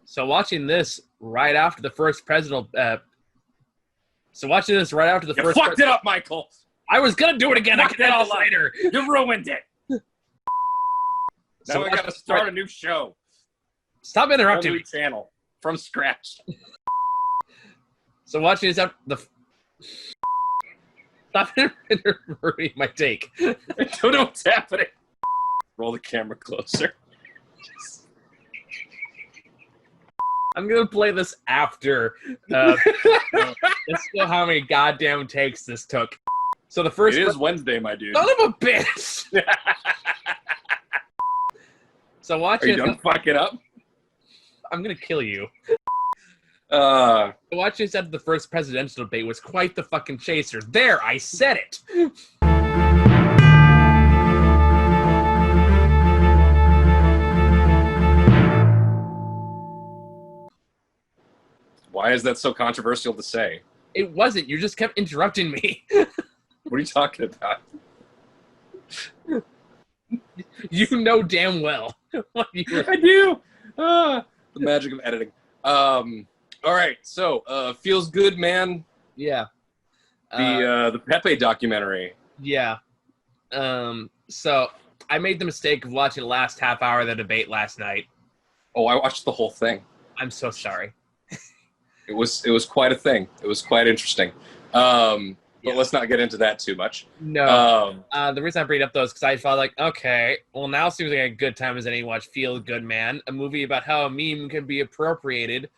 So watching this right after the first presidential. You fucked it up, Michael. I was gonna do it again. I Fucked can it edit all this up. later. You ruined it. So Now we gotta start a new show. Stop interrupting A me. new channel from scratch. So watching this Stop interrupting my take. I don't know what's happening. Roll the camera closer. I'm gonna play this after. Let's know how many goddamn takes this took. So the first. It is Wednesday, my dude. Son of a bitch. So watching. Are you done fucking up? I'm gonna kill you. Uh. Watching this after the first presidential debate was quite the fucking chaser. There, I said it. Why is that so controversial to say? It wasn't. You just kept interrupting me. What are you talking about? You know damn well. What you were... I do. The magic of editing. All right. So, feels good, man. Yeah. The Pepe documentary. Yeah. So I made the mistake of watching the last half hour of the debate last night. Oh, I watched the whole thing. I'm so sorry. It was quite a thing. It was quite interesting. But let's not get into that too much. No. The reason I bring it up though is because I felt like, okay, well now seems like a good time as any watch Feel Good Man, a movie about how a meme can be appropriated,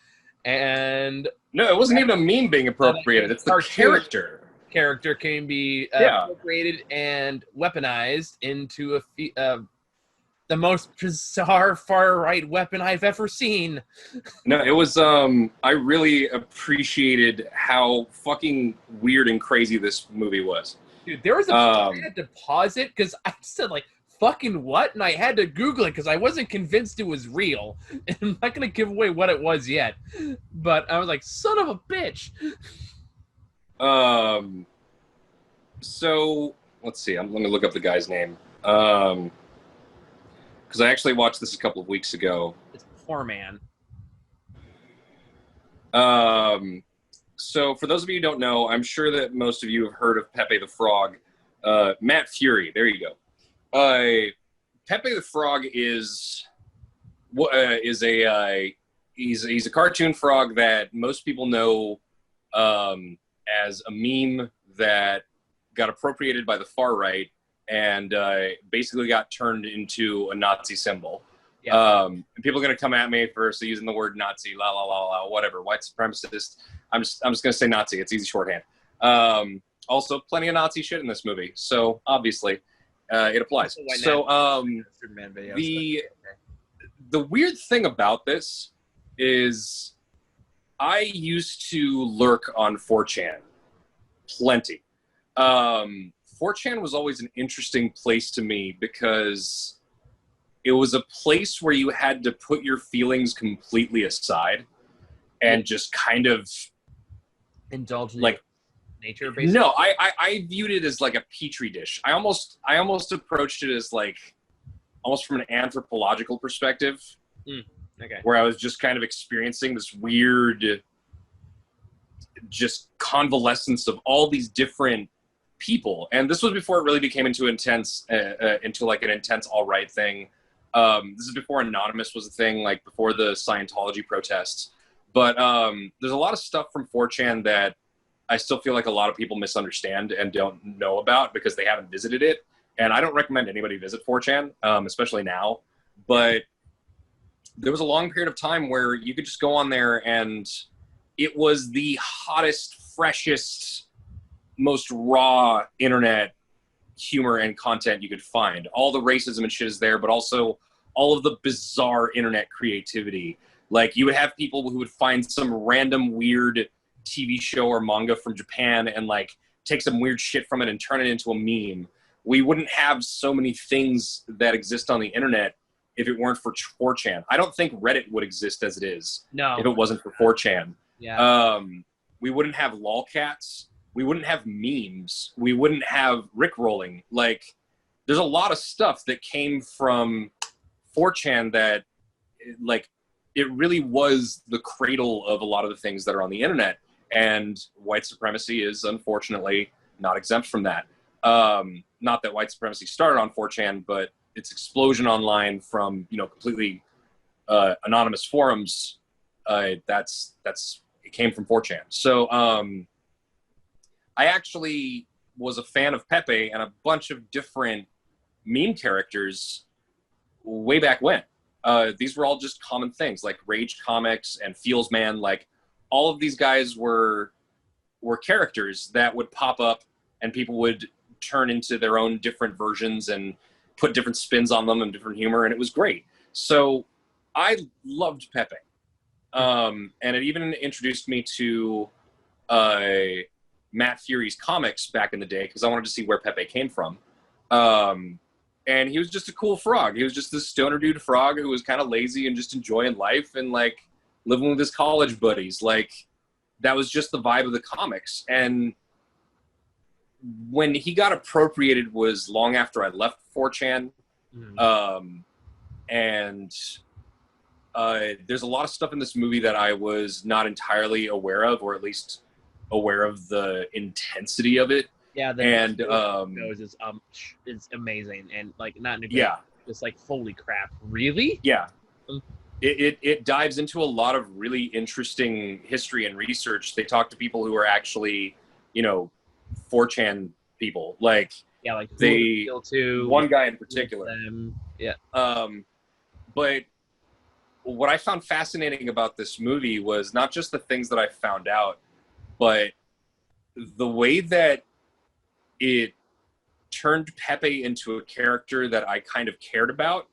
and no, it wasn't even a meme being appropriated. It's the character. Character can be appropriated and weaponized into the most bizarre far-right weapon I've ever seen. No, it was, I really appreciated how fucking weird and crazy this movie was. Dude, there was a I had to pause it because I said, like, fucking what? And I had to Google it because I wasn't convinced it was real. And I'm not going to give away what it was yet. But I was like, son of a bitch. So, let's see. Let me look up the guy's name. Because I actually watched this a couple of weeks ago. It's poor man. So for those of you who don't know, I'm sure that most of you have heard of Pepe the Frog. Matt Fury, there you go. Pepe the Frog is he's a cartoon frog that most people know as a meme that got appropriated by the far right and basically got turned into a Nazi symbol. Yeah. And people are going to come at me for using the word Nazi, la la la la, whatever, white supremacist. I'm just going to say Nazi. It's easy shorthand. Also, plenty of Nazi shit in this movie, so obviously it applies. So the weird thing about this is I used to lurk on 4chan plenty. 4chan was always an interesting place to me because it was a place where you had to put your feelings completely aside and just kind of indulge in like nature, basically. No, I viewed it as like a petri dish. I almost approached it as like almost from an anthropological perspective. Okay. Where I was just kind of experiencing this weird just convalescence of all these different people, and this was before it really became into an intense alt-right thing. This is before Anonymous was a thing, like before the Scientology protests. But there's a lot of stuff from 4chan that I still feel like a lot of people misunderstand and don't know about because they haven't visited it. And I don't recommend anybody visit 4chan, especially now. But there was a long period of time where you could just go on there and it was the hottest, freshest, most raw internet humor and content you could find. All the racism and shit is there, but also all of the bizarre internet creativity. Like, you would have people who would find some random weird TV show or manga from Japan and like take some weird shit from it and turn it into a meme. We wouldn't have so many things that exist on the internet if it weren't for 4chan. I don't think Reddit would exist as it is if it wasn't for 4chan. Yeah. We wouldn't have lolcats. We wouldn't have memes. We wouldn't have rickrolling. Like, there's a lot of stuff that came from 4chan that, like, it really was the cradle of a lot of the things that are on the internet. And white supremacy is unfortunately not exempt from that. Not that white supremacy started on 4chan, but its explosion online from, you know, completely anonymous forums, that's it came from 4chan. So I actually was a fan of Pepe and a bunch of different meme characters way back when. These were all just common things like Rage Comics and Feels Man. Like, all of these guys were characters that would pop up and people would turn into their own different versions and put different spins on them and different humor, and it was great. So I loved Pepe. And it even introduced me to Matt Fury's comics back in the day, because I wanted to see where Pepe came from. And he was just a cool frog. He was just this stoner dude frog who was kind of lazy and just enjoying life and like living with his college buddies. Like, that was just the vibe of the comics. And when he got appropriated was long after I left 4chan. And there's a lot of stuff in this movie that I was not entirely aware of, or at least aware of the intensity of it. Yeah, and is amazing, and like not in a good, just like holy crap, really? Yeah, it dives into a lot of really interesting history and research. They talk to people who are actually, you know, 4chan people, like they one guy in particular. But what I found fascinating about this movie was not just the things that I found out, but the way that it turned Pepe into a character that I kind of cared about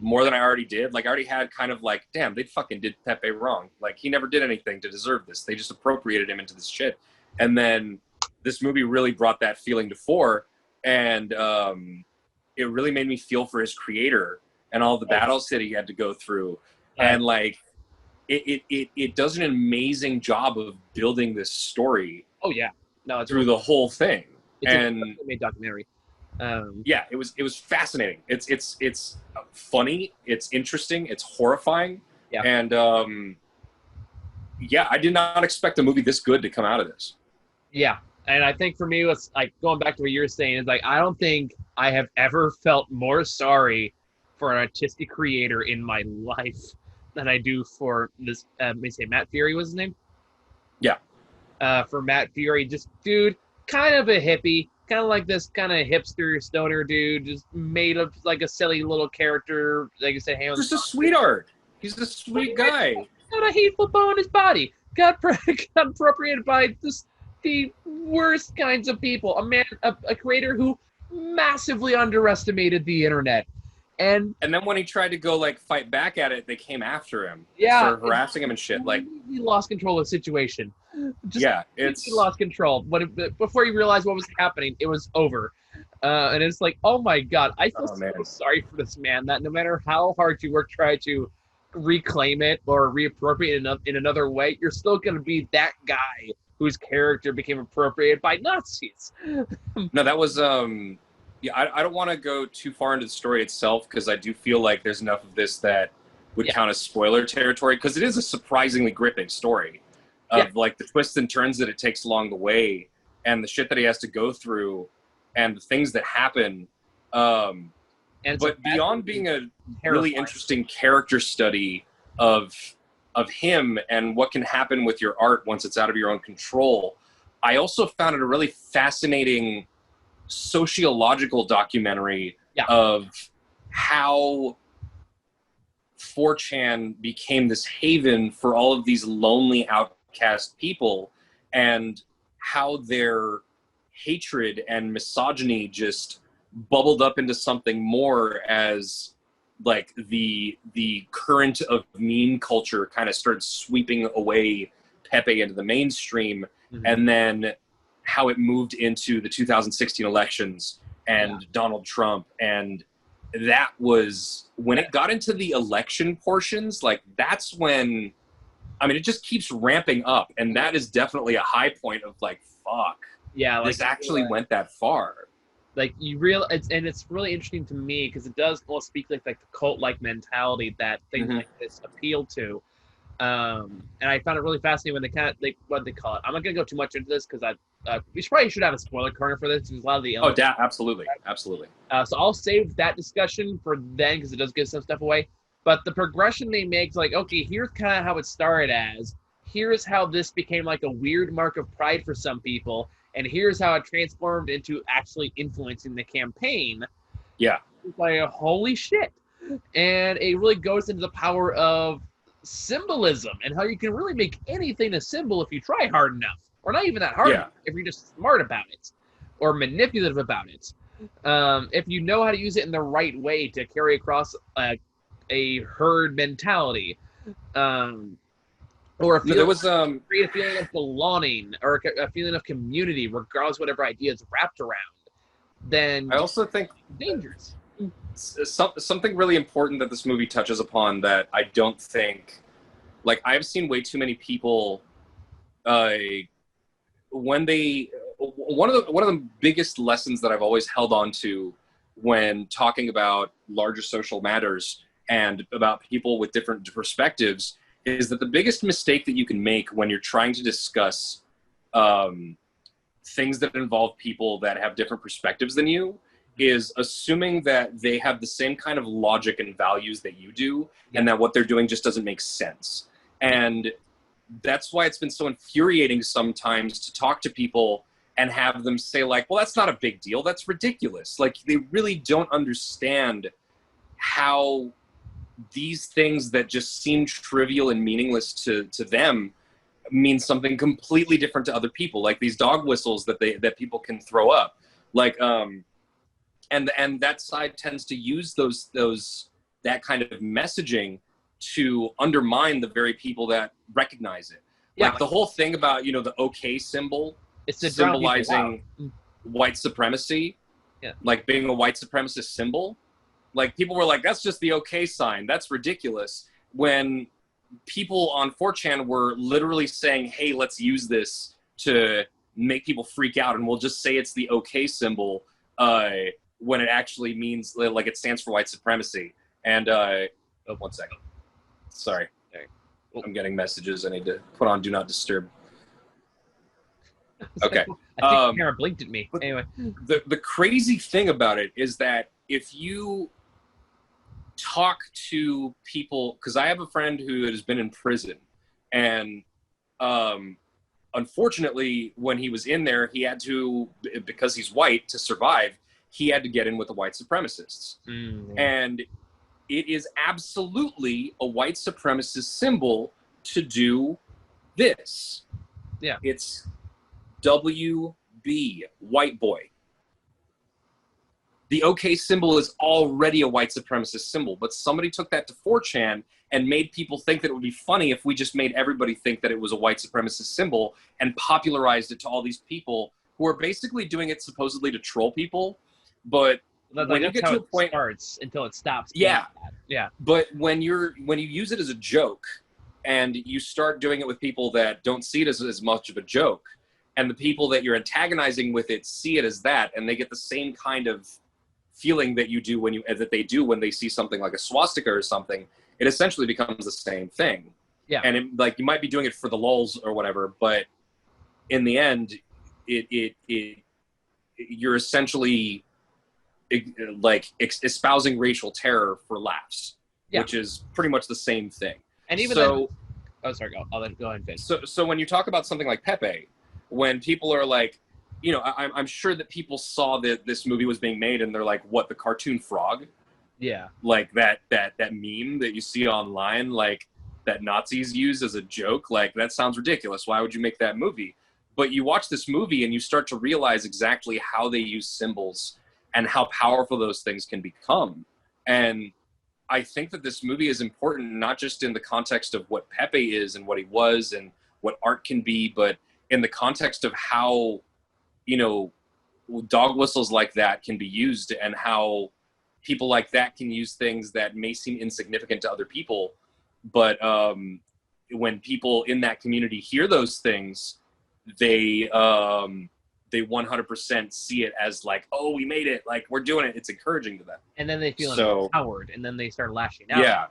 more than I already did. Like, I already had kind of like, damn, they fucking did Pepe wrong. Like, he never did anything to deserve this. They just appropriated him into this shit. And then this movie really brought that feeling to fore. And it really made me feel for his creator and all the battles that he had to go through. And like, it does an amazing job of building this story. Oh yeah. No, it's through the whole thing. It's a made documentary. Yeah, it was fascinating. It's funny. It's interesting. It's horrifying. Yeah. And yeah, I did not expect a movie this good to come out of this. Yeah, and I think for me, it's like going back to what you were saying. Is like, I don't think I have ever felt more sorry for an artistic creator in my life than I do for this. Let me say, Matt Fury was his name. Yeah. For Matt Fury, just dude. Kind of a hippie, kind of like this kind of hipster stoner dude, just made up like a silly little character. Like I said, hey, just a sweetheart. He's a sweet guy. Got a hateful bone in his body. Got appropriated by just the worst kinds of people. A creator who massively underestimated the internet. And then when he tried to go like fight back at it, they came after him. Yeah, for harassing him and shit. Like, he lost control of the situation. He lost control. Before he realized what was happening, it was over. And it's like, oh my god, I feel so sorry for this man. That no matter how hard you work, try to reclaim it or reappropriate it in another way, you're still going to be that guy whose character became appropriated by Nazis. No, that was yeah, I don't want to go too far into the story itself, because I do feel like there's enough of this that would count as spoiler territory, because it is a surprisingly gripping story of like the twists and turns that it takes along the way and the shit that he has to go through and the things that happen. But beyond being a really interesting character study of him and what can happen with your art once it's out of your own control, I also found it a really fascinating sociological documentary of how 4chan became this haven for all of these lonely outcast people, and how their hatred and misogyny just bubbled up into something more as like the current of meme culture kind of started sweeping away Pepe into the mainstream, and then how it moved into the 2016 elections and Donald Trump. And that was when it got into the election portions, like that's when, I mean, it just keeps ramping up. And that is definitely a high point of like, fuck, yeah, like, this actually went that far. Like it's really interesting to me because it does all speak like the cult like mentality that things Hmm. like this appeal to. And I found it really fascinating when they kind of like what they call it. I'm not gonna go too much into this because we probably should have a spoiler corner for this because a lot of the Oh, elements. absolutely, absolutely. So I'll save that discussion for then because it does give some stuff away. But the progression they make is like, okay, here's kind of how it started as. Here's how this became like a weird mark of pride for some people, and here's how it transformed into actually influencing the campaign. Yeah, It's like, holy shit. And it really goes into the power of symbolism and how you can really make anything a symbol if you try hard enough. Or not even that hard yeah. enough, if you're just smart about it or manipulative about it. If you know how to use it in the right way to carry across a herd mentality, um, or No, there was create a feeling of belonging or a feeling of community, regardless of whatever idea it's wrapped around, then I also think dangerous. something really important that this movie touches upon that I don't think, like, I've seen way too many people uh, when they one of the biggest lessons that I've always held on to when talking about larger social matters and about people with different perspectives is that the biggest mistake that you can make when you're trying to discuss um, things that involve people that have different perspectives than you is assuming that they have the same kind of logic and values that you do, and that what they're doing just doesn't make sense. And that's why it's been so infuriating sometimes to talk to people and have them say like, well, that's not a big deal, that's ridiculous. Like, they really don't understand how these things that just seem trivial and meaningless to them mean something completely different to other people, like these dog whistles that people can throw up, like and that side tends to use those that kind of messaging to undermine the very people that recognize it. Yeah, Like like, the whole thing about, the OK symbol it's to drown people out. symbolizing white supremacy, Yeah. like being a white supremacist symbol. Like, people were like, that's just the OK sign, that's ridiculous, when people on 4chan were literally saying, hey, let's use this to make people freak out, and we'll just say it's the OK symbol when it actually means, like, it stands for white supremacy. And oh, 1 second. Sorry. Okay. I'm getting messages. I need to put on Do Not Disturb. Okay. I think the camera blinked at me. Anyway. The crazy thing about it is that if you talk to people, because I have a friend who has been in prison, and unfortunately, when he was in there, he had to, because he's white, to survive, he had to get in with the white supremacists. Mm-hmm. And it is absolutely a white supremacist symbol to do this. Yeah. It's WB, white boy. The OK symbol is already a white supremacist symbol, but somebody took that to 4chan and made people think that it would be funny if we just made everybody think that it was a white supremacist symbol and popularized it to all these people who are basically doing it supposedly to troll people. But when you get to a point, starts until it stops. Yeah. Yeah. But when you use it as a joke and you start doing it with people that don't see it as much of a joke, and the people that you're antagonizing with it see it as that, and they get the same kind of feeling that you do that they do when they see something like a swastika or something, it essentially becomes the same thing. Yeah. And it, like, you might be doing it for the lulz or whatever, but in the end, you're essentially like espousing racial terror for laughs, which is pretty much the same thing. And even so, oh, sorry, I'll let go ahead and finish. So when you talk about something like Pepe, when people are like, I'm sure that people saw that this movie was being made and they're like, what, the cartoon frog? Yeah. Like that meme that you see online, like, that Nazis use as a joke, like, that sounds ridiculous. Why would you make that movie? But you watch this movie and you start to realize exactly how they use symbols and how powerful those things can become. And I think that this movie is important, not just in the context of what Pepe is and what he was and what art can be, but in the context of how, dog whistles like that can be used, and how people like that can use things that may seem insignificant to other people. But when people in that community hear those things, they they 100% see it as like, oh, we made it, like we're doing it. It's encouraging to them. And then they feel So empowered, and then they start lashing out. yeah,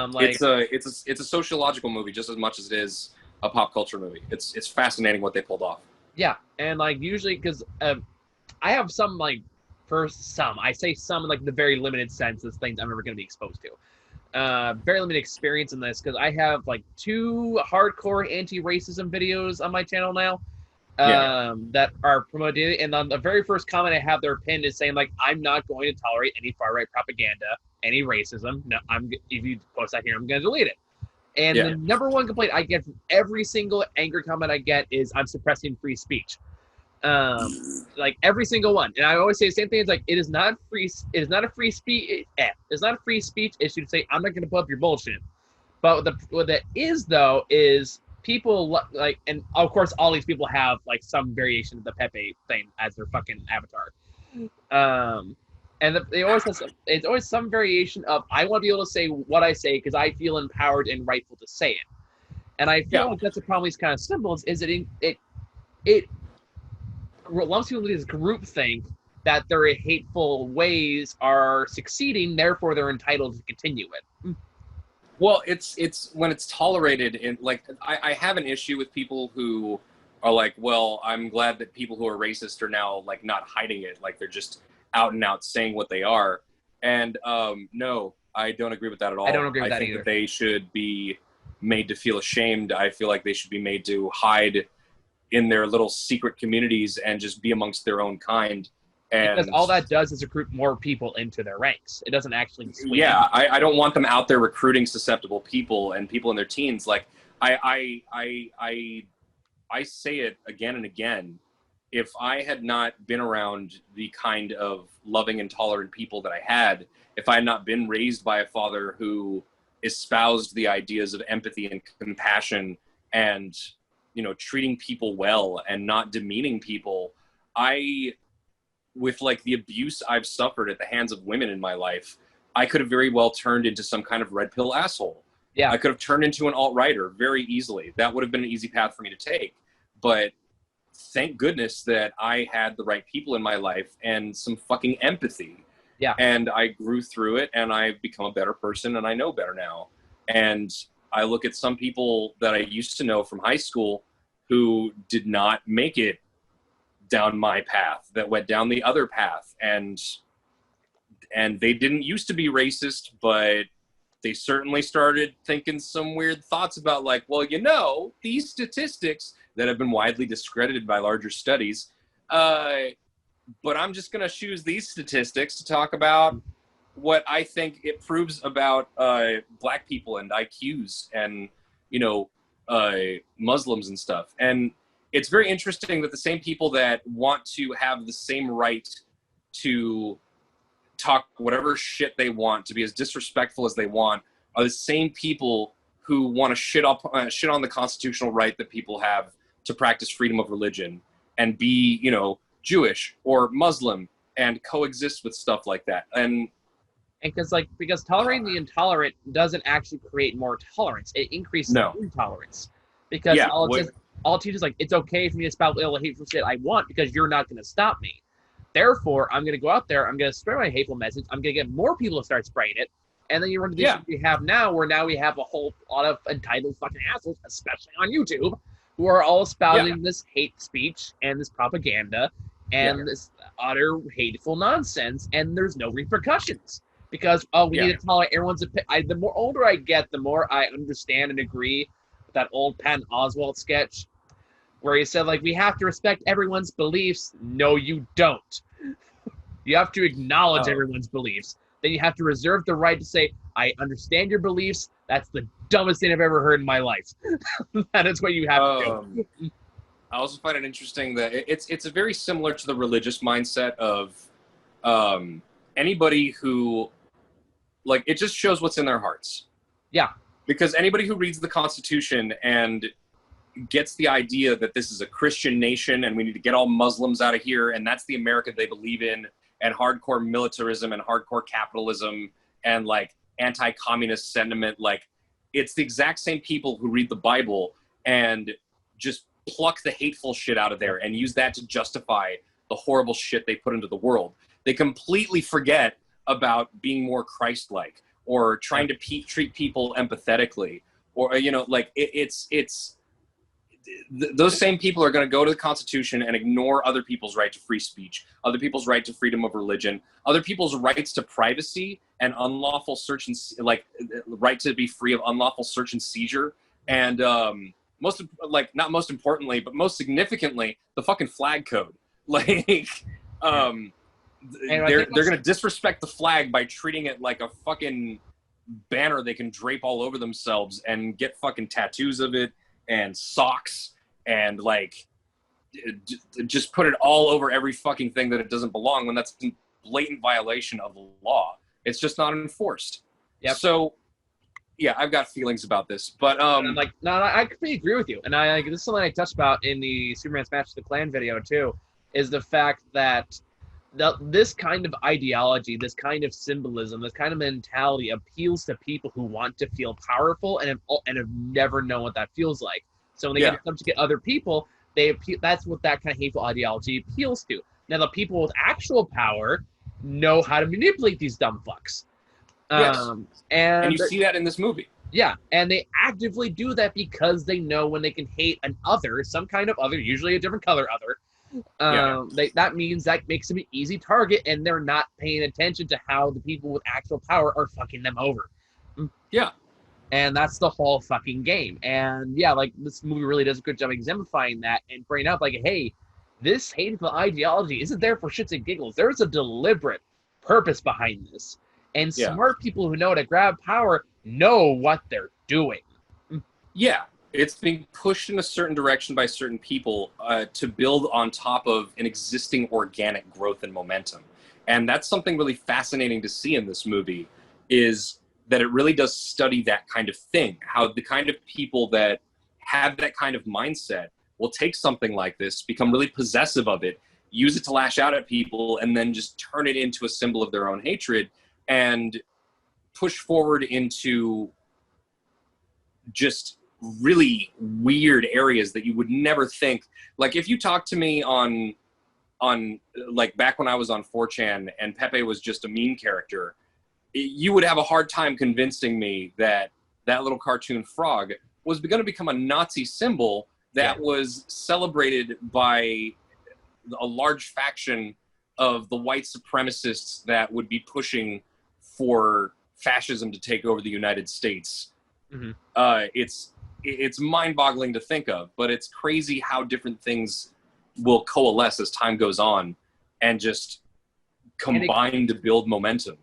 Like it's a sociological movie just as much as it is a pop culture movie. It's fascinating what they pulled off. yeah, and like usually because I have some like I say some in like the very limited sense as things I'm ever going to be exposed to. Very limited experience in this because I have like 2 hardcore anti-racism videos on my channel now. That are promoted, and on the very first comment I have there pinned is saying like, I'm not going to tolerate any far right propaganda, any racism. No, if you post that here, I'm going to delete it. And the number 1 complaint I get from every single angry comment I get is I'm suppressing free speech. Like every single one, and I always say the same thing. It's like it is not free. It is not a free speech. It's not a free speech issue to say I'm not going to put up your bullshit. But what that is though is people like, and of course all these people have like some variation of the Pepe thing as their fucking avatar. And they always have it's always some variation of I want to be able to say what I say because I feel empowered and rightful to say it. And I feel like that's the problem with these kind of symbols is it lumps people into this group think that their hateful ways are succeeding, therefore they're entitled to continue it. Well, it's when it's tolerated, and like I have an issue with people who are like, well, I'm glad that people who are racist are now like not hiding it, like they're just out and out saying what they are. And no, I don't agree with that at all. I don't agree with I that think either. that they should be made to feel ashamed. I feel like they should be made to hide in their little secret communities and just be amongst their own kind. And because all that does is recruit more people into their ranks. It doesn't actually swing. Yeah, I don't want them out there recruiting susceptible people and people in their teens. Like I say it again and again. If I had not been around the kind of loving and tolerant people that I had, if I had not been raised by a father who espoused the ideas of empathy and compassion and, you know, treating people well and not demeaning people, with like the abuse I've suffered at the hands of women in my life, I could have very well turned into some kind of red pill asshole. Yeah. I could have turned into an alt-righter very easily. That would have been an easy path for me to take. But thank goodness that I had the right people in my life and some fucking empathy. Yeah. And I grew through it and I've become a better person and I know better now. And I look at some people that I used to know from high school who did not make it down my path, that went down the other path, and they didn't used to be racist, but they certainly started thinking some weird thoughts about like, well, you know, these statistics that have been widely discredited by larger studies, but I'm just going to choose these statistics to talk about what I think it proves about black people and IQs and, you know, Muslims and stuff. And it's very interesting that the same people that want to have the same right to talk whatever shit they want, to be as disrespectful as they want, are the same people who want to shit on the constitutional right that people have to practice freedom of religion and be, you know, Jewish or Muslim and coexist with stuff like that. And because tolerating the intolerant doesn't actually create more tolerance. It increases intolerance. Because all it teaches like it's okay for me to spout little hateful shit I want because you're not going to stop me. Therefore, I'm going to go out there, I'm going to spread my hateful message, I'm going to get more people to start spraying it, and then you run into the issue we have now, where now we have a whole lot of entitled fucking assholes, especially on YouTube, who are all spouting this hate speech and this propaganda and this utter hateful nonsense, and there's no repercussions. Because, we need to tolerate everyone's opinion. The more older I get, the more I understand and agree with that old Patton Oswalt sketch, where he said, like, we have to respect everyone's beliefs. No, you don't. You have to acknowledge everyone's beliefs. Then you have to reserve the right to say, I understand your beliefs. That's the dumbest thing I've ever heard in my life. That is what you have to do. I also find it interesting that it's very similar to the religious mindset of anybody who, like, it just shows what's in their hearts. Yeah. Because anybody who reads the Constitution and gets the idea that this is a Christian nation and we need to get all Muslims out of here and that's the America they believe in, and hardcore militarism and hardcore capitalism and like anti-communist sentiment, like it's the exact same people who read the Bible and just pluck the hateful shit out of there and use that to justify the horrible shit they put into the world. They completely forget about being more Christ-like or trying to treat people empathetically, or like those same people are going to go to the Constitution and ignore other people's right to free speech, other people's right to freedom of religion, other people's rights to privacy and unlawful search and right to be free of unlawful search and seizure, and not most importantly, but most significantly, the fucking flag code. Like, they're going to disrespect the flag by treating it like a fucking banner they can drape all over themselves and get fucking tattoos of it and socks and like just put it all over every fucking thing that it doesn't belong, when that's a blatant violation of the law. It's just not enforced. Yep. So yeah, I've got feelings about this, but I'm like, no, I completely agree with you. And this is something I touched about in the Superman Smash the Clan video too, is the fact that this kind of ideology, this kind of symbolism, this kind of mentality appeals to people who want to feel powerful and have never known what that feels like. So when they get to get other people, that's what that kind of hateful ideology appeals to. Now, the people with actual power know how to manipulate these dumb fucks. Yes. And you see that in this movie. Yeah, and they actively do that because they know when they can hate an other, some kind of other, usually a different color other, that means that makes them an easy target, and they're not paying attention to how the people with actual power are fucking them over. Yeah. And that's the whole fucking game. And yeah, like, this movie really does a good job exemplifying that and bringing up, like, hey, this hateful ideology isn't there for shits and giggles. There's a deliberate purpose behind this. And smart people who know how to grab power know what they're doing. Yeah. It's being pushed in a certain direction by certain people to build on top of an existing organic growth and momentum. And that's something really fascinating to see in this movie, is that it really does study that kind of thing, how the kind of people that have that kind of mindset will take something like this, become really possessive of it, use it to lash out at people, and then just turn it into a symbol of their own hatred and push forward into just really weird areas that you would never think. Like, if you talk to me on like back when I was on 4chan and Pepe was just a meme character, you would have a hard time convincing me that that little cartoon frog was going to become a Nazi symbol that was celebrated by a large faction of the white supremacists that would be pushing for fascism to take over the United States. Mm-hmm. It's mind-boggling to think of, but it's crazy how different things will coalesce as time goes on and just combine to build momentum.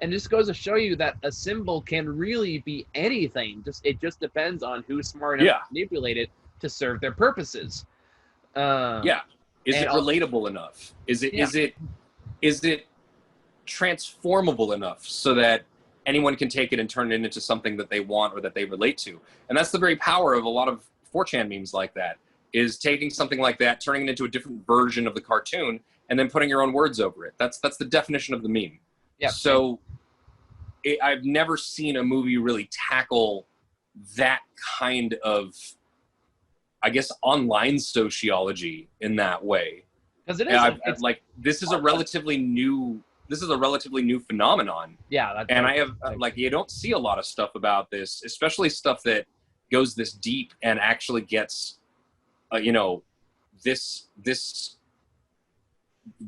And this goes to show you that a symbol can really be anything. It just depends on who's smart enough to manipulate it to serve their purposes. Is it relatable enough? Is it transformable enough so that anyone can take it and turn it into something that they want or that they relate to? And that's the very power of a lot of 4chan memes like that, is taking something like that, turning it into a different version of the cartoon, and then putting your own words over it. That's the definition of the meme. Yeah. So I've never seen a movie really tackle that kind of, I guess, online sociology in that way. Because it is this is a relatively new phenomenon. Yeah, you don't see a lot of stuff about this, especially stuff that goes this deep and actually gets, this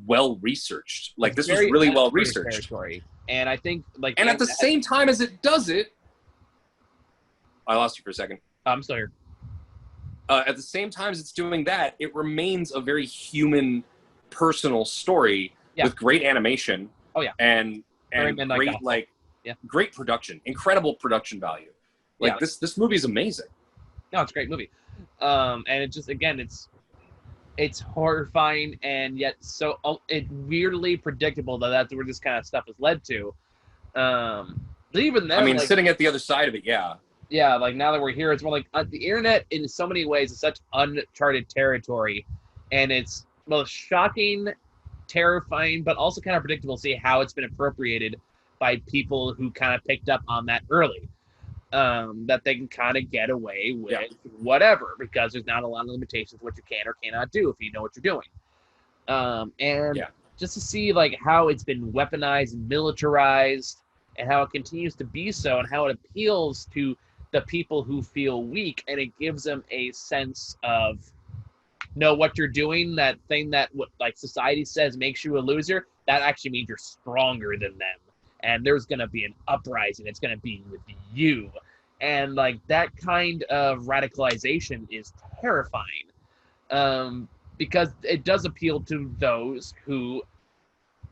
well researched. Like, this was really well researched. And I think, and at the same time as it does it, I lost you for a second. I'm still here. At the same time as it's doing that, it remains a very human, personal story with great animation. Oh yeah, and great great production, incredible production value. This movie is amazing. No, it's a great movie, and it just, again, it's horrifying and yet so it weirdly predictable that that's where this kind of stuff is led to. But even then, I mean, sitting at the other side of it, yeah, like, now that we're here, it's more like the internet in so many ways is such uncharted territory, and it's both shocking, terrifying, but also kind of predictable to see how it's been appropriated by people who kind of picked up on that early. that they can kind of get away with Yeah. whatever, because there's not a lot of limitations what you can or cannot do if you know what you're doing. And Yeah. just to see like how it's been weaponized and militarized, and how it continues to be so, and how it appeals to the people who feel weak, and it gives them a sense of know what you're doing. That thing that like society says makes you a loser, that actually means you're stronger than them, and there's gonna be an uprising. It's gonna be with you, and like that kind of radicalization is terrifying, because it does appeal to those who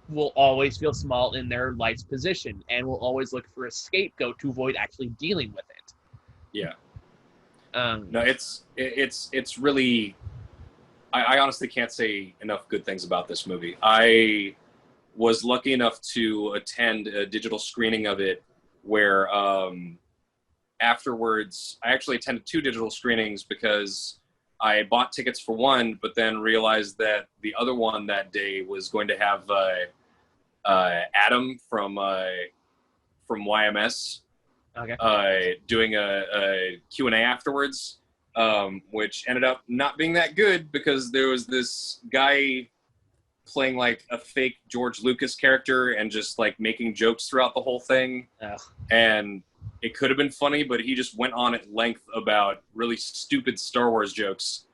will always feel small in their life's position and will always look for a scapegoat to avoid actually dealing with it. Yeah. Um, No, it's really. I honestly can't say enough good things about this movie. I was lucky enough to attend a digital screening of it, where afterwards I actually attended 2 digital screenings because I bought tickets for one, but then realized that the other one that day was going to have Adam from YMS okay. doing a Q&A afterwards, which ended up not being that good because there was this guy playing like a fake George Lucas character and just like making jokes throughout the whole thing. Ugh. And it could have been funny, but he just went on at length about really stupid Star Wars jokes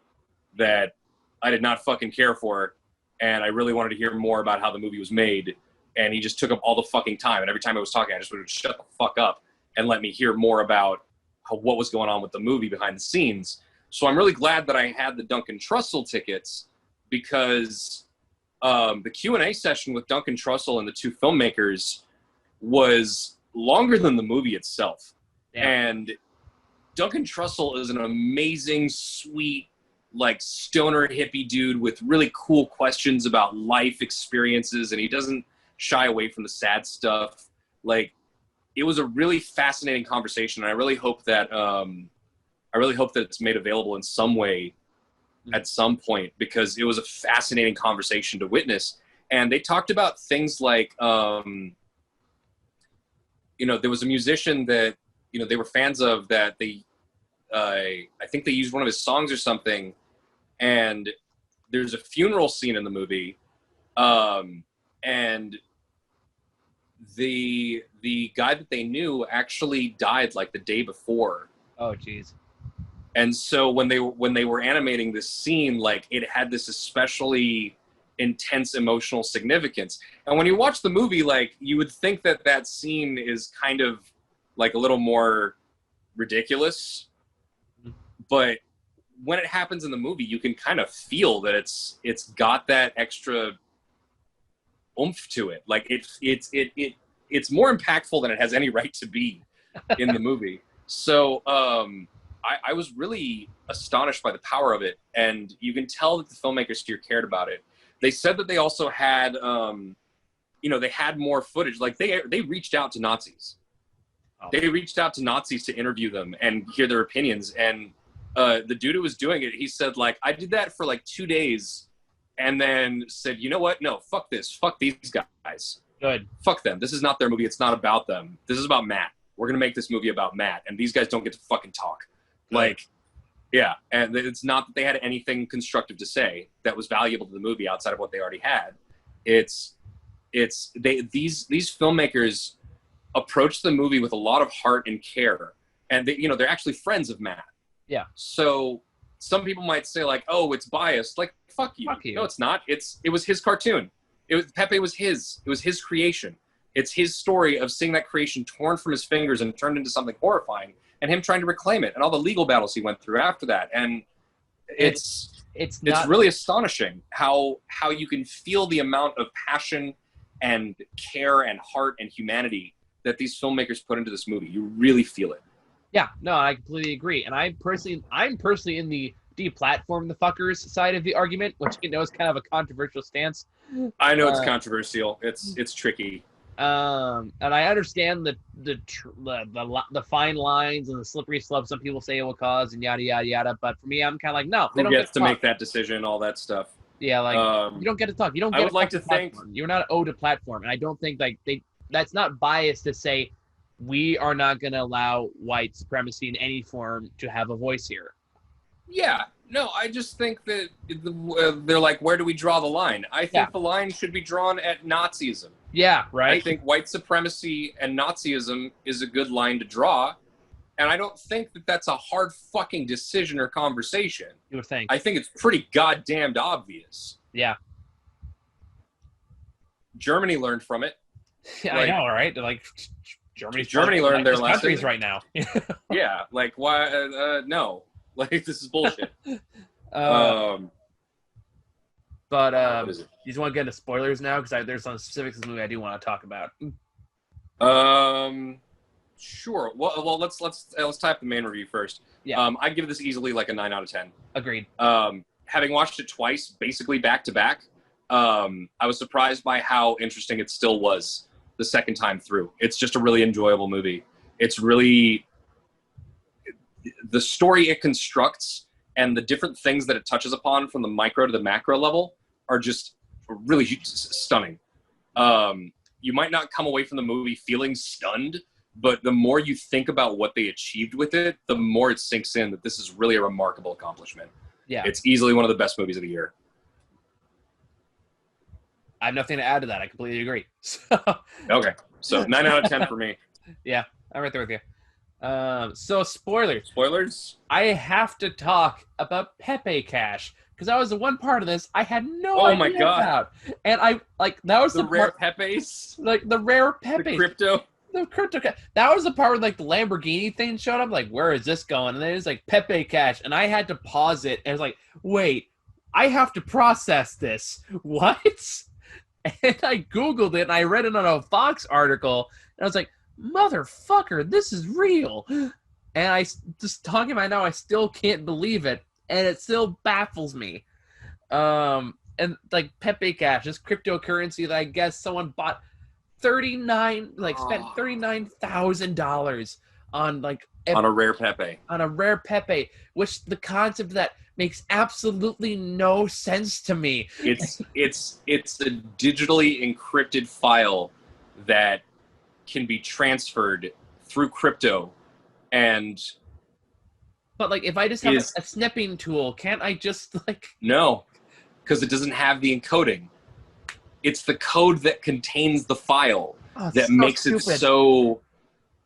that I did not fucking care for. And I really wanted to hear more about how the movie was made. And he just took up all the fucking time. And every time I was talking, I just would shut the fuck up and let me hear more about what was going on with the movie behind the scenes. So I'm really glad that I had the Duncan Trussell tickets, because the Q&A session with Duncan Trussell and the 2 filmmakers was longer than the movie itself. Yeah. And Duncan Trussell is an amazing, sweet, like stoner hippie dude with really cool questions about life experiences, and he doesn't shy away from the sad stuff. Like, it was a really fascinating conversation, and I really hope that it's made available in some way at some point, because it was a fascinating conversation to witness. And they talked about things like, there was a musician that, they were fans of, that they, I think they used one of his songs or something, and there's a funeral scene in the movie, and the guy that they knew actually died like the day before. Oh, geez. And so when they were animating this scene, like, it had this especially intense emotional significance. And when you watch the movie, like, you would think that that scene is kind of like a little more ridiculous, but when it happens in the movie, you can kind of feel that it's got that extra oomph to it. Like, it's more impactful than it has any right to be in the movie. So I was really astonished by the power of it, and you can tell that the filmmakers here cared about it. They said that they also had, they had more footage. Like, they reached out to Nazis. Oh. They reached out to Nazis to interview them and hear their opinions. And the dude who was doing it, he said, like, I did that for like 2 days, and then said, you know what? No, fuck this. Fuck these guys. Good. Fuck them. This is not their movie. It's not about them. This is about Matt. We're going to make this movie about Matt, and these guys don't get to fucking talk. Like, yeah. And it's not that they had anything constructive to say that was valuable to the movie outside of what they already had. These filmmakers approached the movie with a lot of heart and care, and they're actually friends of Matt. Yeah. So some people might say, like, oh, it's biased. Like, fuck you. Fuck you. No, it's not. It was his cartoon. Pepe was his. It was his creation. It's his story of seeing that creation torn from his fingers and turned into something horrifying, and him trying to reclaim it, and all the legal battles he went through after that. And it's really astonishing how you can feel the amount of passion and care and heart and humanity that these filmmakers put into this movie. You really feel it. Yeah, no, I completely agree. And I'm personally in the deplatform the fuckers side of the argument, which is kind of a controversial stance. I know it's controversial. It's tricky. And I understand the fine lines and the slippery slope some people say it will cause, and yada yada yada. But for me, I'm kind of like, no, they Who don't gets get to make that decision, all that stuff. Yeah, like you don't get to talk. You don't. Get I would like to think you're not owed a platform, and I don't think like that's not biased to say we are not going to allow white supremacy in any form to have a voice here. Yeah, no, I just think that they're like, where do we draw the line? I think the line should be drawn at Nazism. Yeah, right? I think white supremacy and Nazism is a good line to draw, and I don't think that that's a hard fucking decision or conversation. You would think. I think it's pretty goddamned obvious. Yeah. Germany learned from it. Yeah, I know, right? Like, Germany learned their lesson. Countries right now. Yeah, like, why? No. Like, this is bullshit. But what is it? you just want to get into spoilers now? Because there's some specifics of this movie I do want to talk about. Sure. Well, let's type the main review first. Yeah. I'd give this easily like a 9 out of 10. Agreed. Having watched it twice, basically back to back, I was surprised by how interesting it still was the second time through. It's just a really enjoyable movie. It's really the story it constructs and the different things that it touches upon from the micro to the macro level are just really stunning. You might not come away from the movie feeling stunned, but the more you think about what they achieved with it, the more it sinks in that this is really a remarkable accomplishment. Yeah. It's easily one of the best movies of the year. I have nothing to add to that. I completely agree. Okay. So 9 out of 10 for me. Yeah, I'm right there with you. So spoilers. Spoilers? I have to talk about Pepe Cash because that was the one part of this I had no idea my God. about. And I that was The the rare part, Pepes? like the rare Pepe. The crypto? The crypto. That was the part where like the Lamborghini thing showed up. Like, where is this going? And then it's like Pepe Cash, and I had to pause it. And I was like, wait, I have to process this. What? And I Googled it and I read it on a Fox article, and I was like, motherfucker, this is real. And I just talking about it now, I still can't believe it, and it still baffles me. And like Pepe Cash, this cryptocurrency that I guess someone bought spent $39,000 on On a rare Pepe. On a rare Pepe, which the concept of that makes absolutely no sense to me. It's a digitally encrypted file that can be transferred through crypto, but like if I just have a snipping tool, can't I just No, because it doesn't have the encoding. It's the code that contains the file that makes it so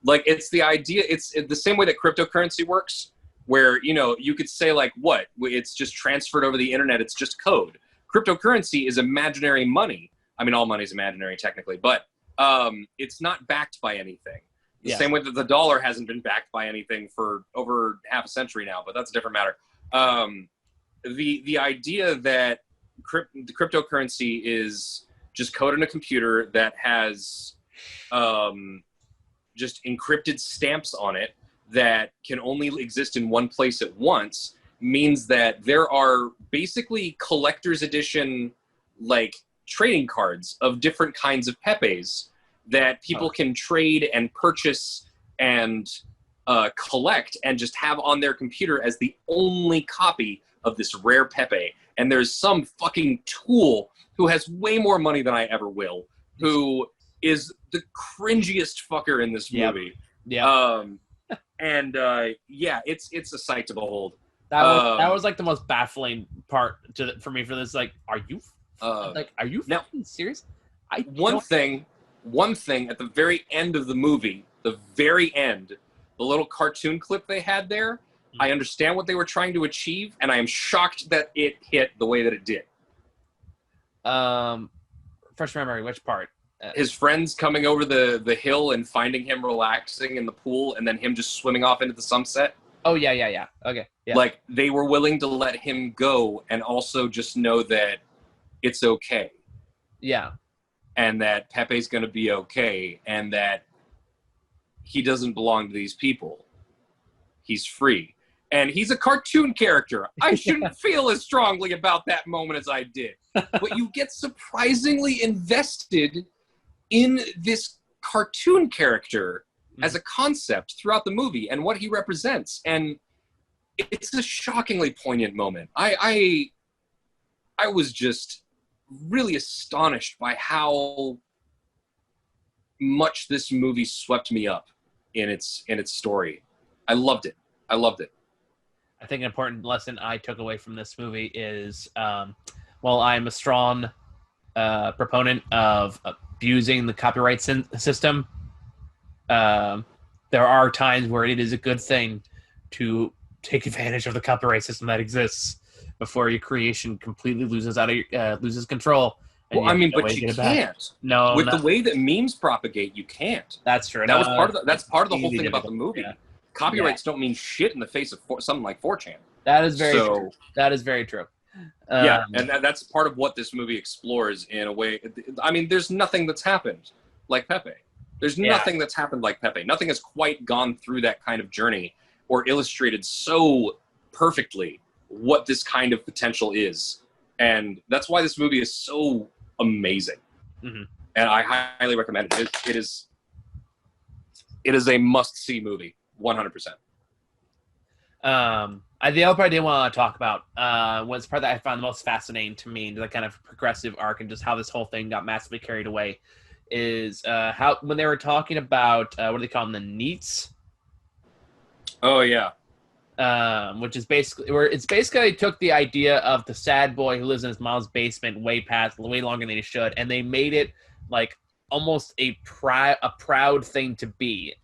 it's the idea. It's the same way that cryptocurrency works, where you could say it's just transferred over the internet, it's just code. Cryptocurrency is imaginary money. I mean, all money is imaginary technically, but it's not backed by anything. The same way that the dollar hasn't been backed by anything for over half a century now, but that's a different matter. The idea that the cryptocurrency is just code in a computer that has just encrypted stamps on it that can only exist in one place at once means that there are basically collector's edition trading cards of different kinds of Pepes that people can trade and purchase and collect and just have on their computer as the only copy of this rare Pepe. And there's some fucking tool who has way more money than I ever will, who is the cringiest fucker in this movie. Yeah. It's a sight to behold. That was the most baffling part for me for this. Are you fucking serious? One thing at the very end of the movie, the little cartoon clip they had there, I understand what they were trying to achieve, and I am shocked that it hit the way that it did. Fresh memory, which part? His friends coming over the hill and finding him relaxing in the pool, and then him just swimming off into the sunset. Oh, yeah. Okay. Yeah. They were willing to let him go and also just know that it's okay. Yeah. And that Pepe's going to be okay, and that he doesn't belong to these people. He's free. And he's a cartoon character. I shouldn't feel as strongly about that moment as I did. But you get surprisingly invested in this cartoon character as a concept throughout the movie and what he represents. And it's a shockingly poignant moment. I was just really astonished by how much this movie swept me up. in its story. I loved it. I loved it. I think an important lesson I took away from this movie is, while I'm a strong proponent of abusing the copyright system, there are times where it is a good thing to take advantage of the copyright system that exists before your creation completely loses control. Well, I mean, but you can't. No, with the way that memes propagate, you can't. That's true. That was that's part of the whole thing about the movie. Yeah. Copyrights don't mean shit in the face of something like 4chan. That is very true. That is very true. Yeah, and that's part of what this movie explores in a way. I mean, there's nothing that's happened like Pepe. There's nothing that's happened like Pepe. Nothing has quite gone through that kind of journey or illustrated so perfectly what this kind of potential is. And that's why this movie is so amazing. Mm-hmm. And I highly recommend it. It is a must-see movie, 100%. The other part I did want to talk about was the part that I found the most fascinating to me, the kind of progressive arc and just how this whole thing got massively carried away, is how when they were talking about what do they call them, the NEETs? Oh yeah. Which is basically where it's basically took the idea of the sad boy who lives in his mom's basement way longer than he should, and they made it like almost a proud thing to be.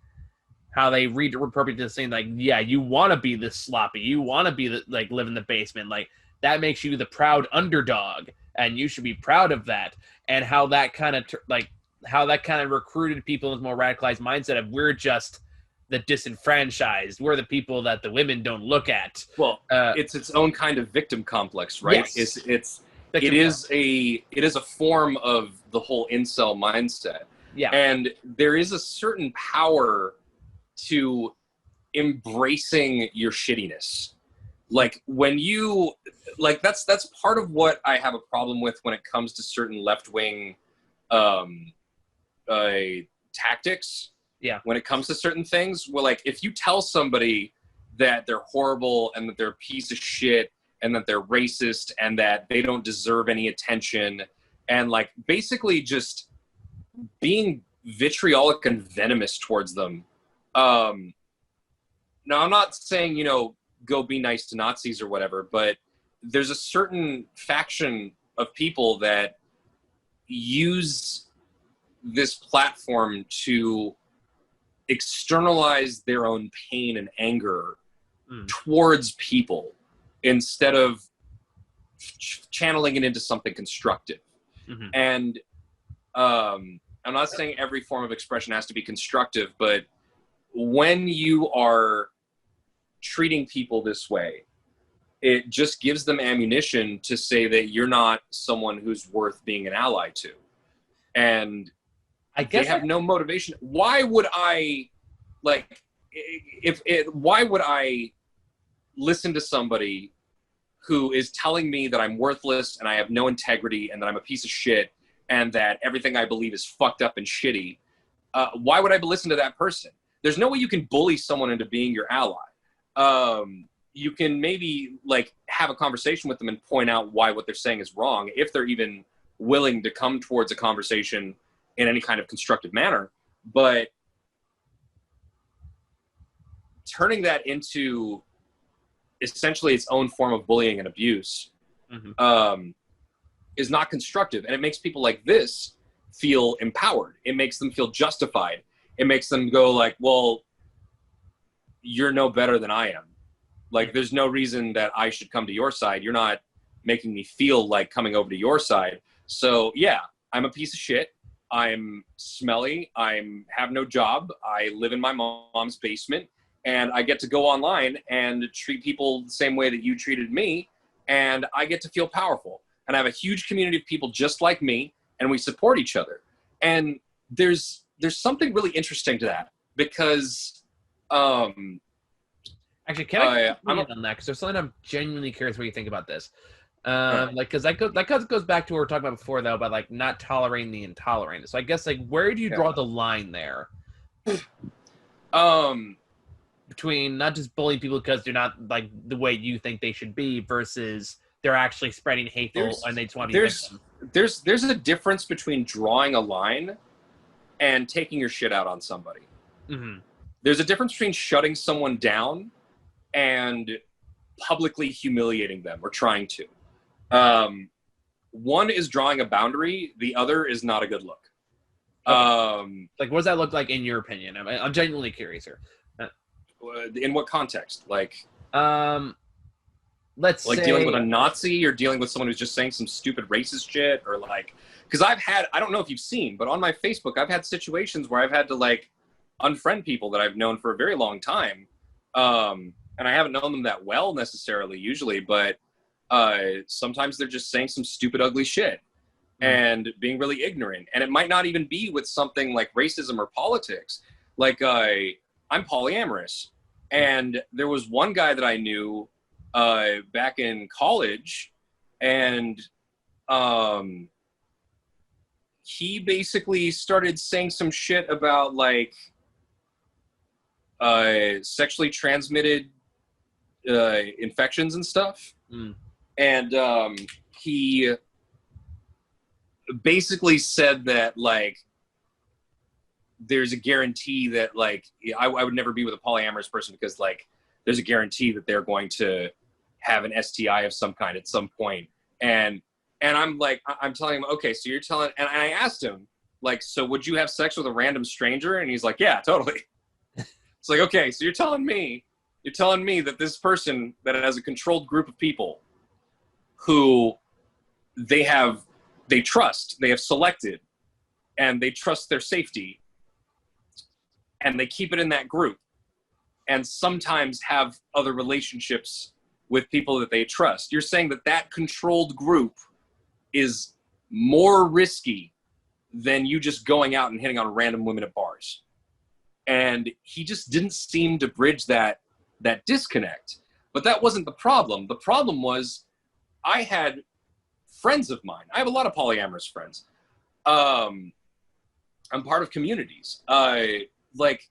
How they repurposed this thing, like, yeah, you want to be this sloppy, you want to be like live in the basement, like that makes you the proud underdog, and you should be proud of that. And how that kind of recruited people into more radicalized mindset of we're just the disenfranchised, we're the people that the women don't look at. Well, it's its own kind of victim complex, right? Yes. It is a form of the whole incel mindset. Yeah. And there is a certain power to embracing your shittiness. Like when you like that's part of what I have a problem with when it comes to certain left-wing tactics. Yeah. When it comes to certain things, well, like if you tell somebody that they're horrible and that they're a piece of shit and that they're racist and that they don't deserve any attention, and like basically just being vitriolic and venomous towards them. Now I'm not saying, go be nice to Nazis or whatever, but there's a certain faction of people that use this platform to externalize their own pain and anger towards people instead of channeling it into something constructive. Mm-hmm. And I'm not saying every form of expression has to be constructive, but when you are treating people this way, it just gives them ammunition to say that you're not someone who's worth being an ally to. And I guess they have no motivation. Why would I listen to somebody who is telling me that I'm worthless and I have no integrity and that I'm a piece of shit and that everything I believe is fucked up and shitty? Why would I listen to that person? There's no way you can bully someone into being your ally. You can maybe have a conversation with them and point out why what they're saying is wrong, if they're even willing to come towards a conversation in any kind of constructive manner. But turning that into essentially its own form of bullying and abuse is not constructive. And it makes people like this feel empowered. It makes them feel justified. It makes them go like, well, you're no better than I am. Like, there's no reason that I should come to your side. You're not making me feel like coming over to your side. So yeah, I'm a piece of shit. I'm smelly. Have no job. I live in my mom's basement, and I get to go online and treat people the same way that you treated me. And I get to feel powerful, and I have a huge community of people just like me, and we support each other. And there's something really interesting to that, because actually, can I comment on that? Because there's something I'm genuinely curious what you think about this. Because that goes back to what we were talking about before, though, about not tolerating the intolerant. So I guess where do you draw the line there? Between not just bullying people because they're not the way you think they should be, versus they're actually spreading hateful and they just want to be victims. There's a difference between drawing a line and taking your shit out on somebody. Mm-hmm. There's a difference between shutting someone down and publicly humiliating them or trying to. One is drawing a boundary. The other is not a good look. Okay. Like, what does that look like in your opinion? I'm genuinely curious here. In what context? Like, let's like say dealing with a Nazi or dealing with someone who's just saying some stupid racist shit, or like, because I don't know if you've seen, but on my Facebook, I've had situations where I've had to like unfriend people that I've known for a very long time. And I haven't known them that well necessarily usually, but sometimes they're just saying some stupid, ugly shit and being really ignorant. And it might not even be with something like racism or politics. Like, I'm polyamorous. And there was one guy that I knew back in college, and he basically started saying some shit about like sexually transmitted infections and stuff. And he basically said that like there's a guarantee that like I would never be with a polyamorous person because like there's a guarantee that they're going to have an STI of some kind at some point. And I'm like, I'm telling him, okay, so you're telling, and I asked him like, so would you have sex with a random stranger? And he's like, yeah, totally. It's like, okay, so you're telling me that this person that has a controlled group of people who they trust, they have selected, and they trust their safety, and they keep it in that group, and sometimes have other relationships with people that they trust. You're saying that that controlled group is more risky than you just going out and hitting on random women at bars. And he just didn't seem to bridge that disconnect. But that wasn't the problem. The problem was I had friends of mine. I have a lot of polyamorous friends. I'm part of communities. Like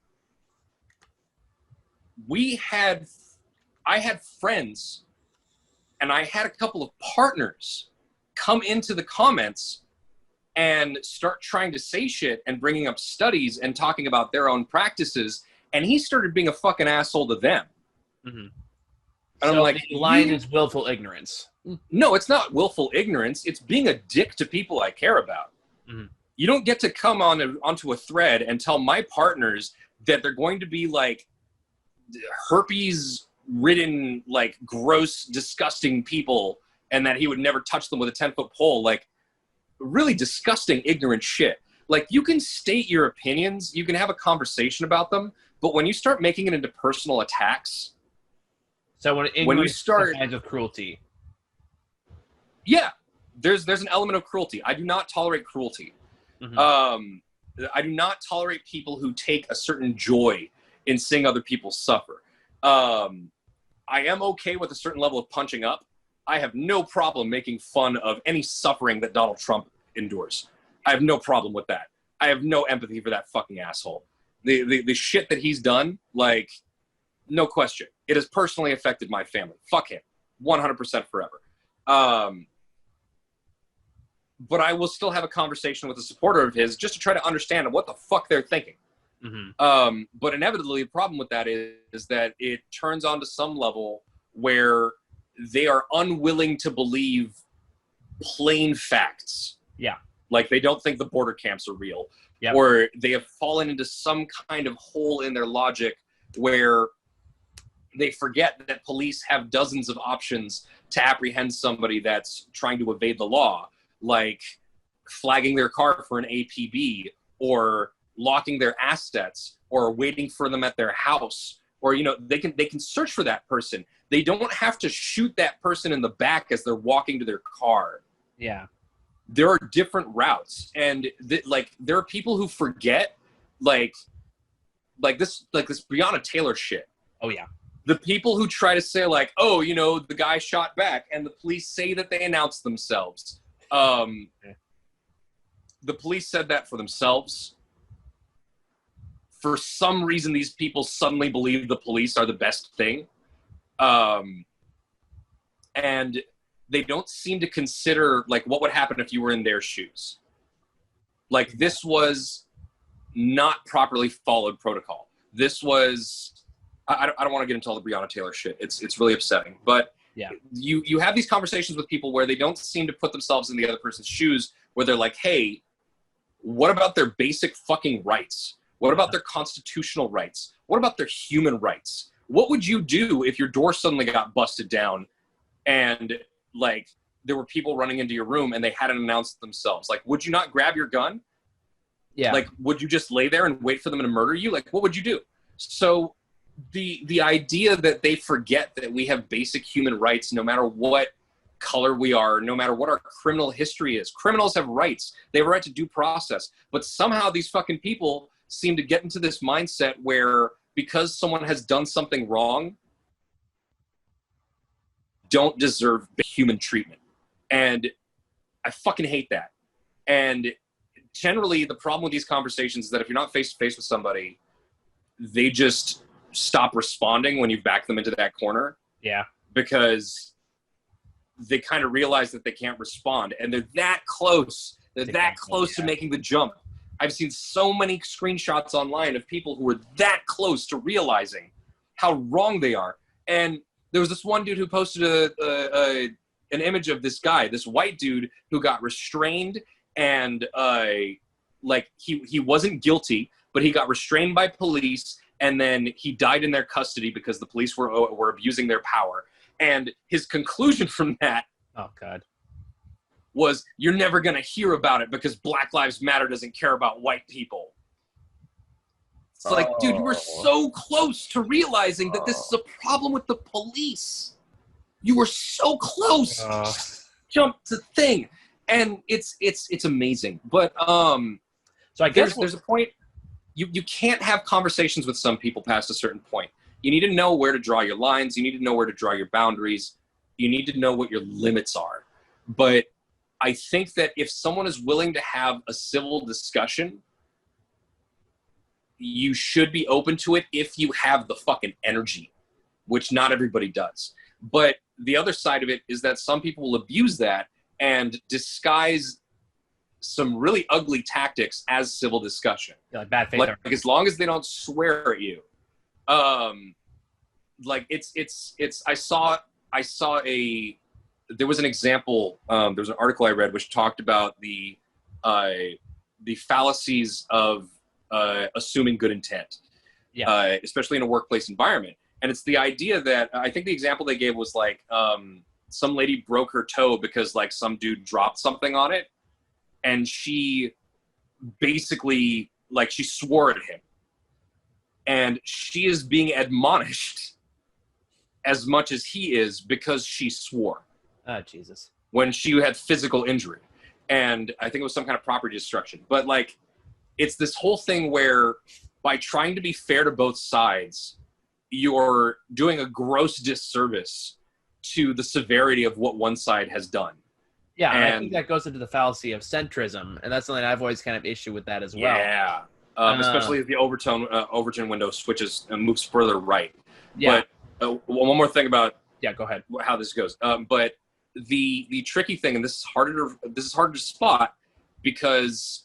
I had friends, and I had a couple of partners come into the comments and start trying to say shit and bringing up studies and talking about their own practices, and he started being a fucking asshole to them. Mm-hmm. And so I'm like, the line is willful ignorance. No, it's not willful ignorance. It's being a dick to people I care about. Mm-hmm. You don't get to come onto a thread and tell my partners that they're going to be like herpes-ridden, like gross, disgusting people, and that he would never touch them with a 10-foot pole. Like, really disgusting, ignorant shit. Like, you can state your opinions, you can have a conversation about them, but when you start making it into personal attacks, so when you start kinds of cruelty, yeah, there's an element of cruelty. I do not tolerate cruelty. Mm-hmm. I do not tolerate people who take a certain joy in seeing other people suffer. I am okay with a certain level of punching up. I have no problem making fun of any suffering that Donald Trump endures. I have no problem with that. I have no empathy for that fucking asshole. The shit that he's done, like, no question. It has personally affected my family. Fuck him. 100% forever. But I will still have a conversation with a supporter of his just to try to understand what the fuck they're thinking. Mm-hmm. But inevitably, the problem with that is that it turns on to some level where they are unwilling to believe plain facts. Yeah. Like, they don't think the border camps are real. Yep. Or they have fallen into some kind of hole in their logic where they forget that police have dozens of options to apprehend somebody that's trying to evade the law, like flagging their car for an APB, or locking their assets, or waiting for them at their house, or, you know, they can search for that person. They don't have to shoot that person in the back as they're walking to their car. Yeah. There are different routes, and like, there are people who forget, like this Breonna Taylor shit. Oh yeah. The people who try to say like, oh, you know, the guy shot back, and the police say that they announced themselves. The police said that for themselves. For some reason, these people suddenly believe the police are the best thing. And they don't seem to consider, like, what would happen if you were in their shoes. Like, this was not properly followed protocol. This was, I don't want to get into all the Breonna Taylor shit. It's really upsetting. But Yeah. you have these conversations with people where they don't seem to put themselves in the other person's shoes, where they're like, hey, what about their basic fucking rights? What about their constitutional rights? What about their human rights? What would you do if your door suddenly got busted down and like there were people running into your room and they hadn't announced themselves? Like, would you not grab your gun? Yeah. Like, would you just lay there and wait for them to murder you? Like, what would you do? So the idea that they forget that we have basic human rights, no matter what color we are, no matter what our criminal history is. Criminals have rights. They have a right to due process. But somehow these fucking people seem to get into this mindset where because someone has done something wrong, don't deserve human treatment. And I fucking hate that. And generally the problem with these conversations is that if you're not face to face with somebody, they just stop responding when you back them into that corner. Yeah. Because they kind of realize that they can't respond, and they're that close. They're that close to making the jump. I've seen so many screenshots online of people who were that close to realizing how wrong they are. And there was this one dude who posted an image of this guy, this white dude who got restrained, and like he wasn't guilty, but he got restrained by police, and then he died in their custody because the police were abusing their power. And his conclusion from that was, you're never going to hear about it because Black Lives Matter doesn't care about white people. It's like, dude, you were so close to realizing that this is a problem with the police. You were so close. Jump to thing. And it's amazing. But so I guess there's a point. You can't have conversations with some people past a certain point. You need to know where to draw your lines. You need to know where to draw your boundaries. You need to know what your limits are. But I think that if someone is willing to have a civil discussion, you should be open to it if you have the fucking energy, which not everybody does. But the other side of it is that some people will abuse that and disguise some really ugly tactics as civil discussion. Yeah, like bad faith. Like as long as they don't swear at you. Like I saw there was an example, there was an article I read which talked about the fallacies of assuming good intent, especially in a workplace environment. And it's the idea that, I think the example they gave was like, some lady broke her toe because like some dude dropped something on it, and she basically, like, she swore at him. And she is being admonished as much as he is because she swore. Oh, Jesus. When she had physical injury. And I think it was some kind of property destruction. But, like, it's this whole thing where by trying to be fair to both sides, you're doing a gross disservice to the severity of what one side has done. Yeah, and I think that goes into the fallacy of centrism, and that's something I've always kind of issue with that as well. Yeah. Especially if the Overton window switches and moves further right. Yeah. But one more thing about go ahead. How this goes. But the tricky thing, and this is harder to spot, because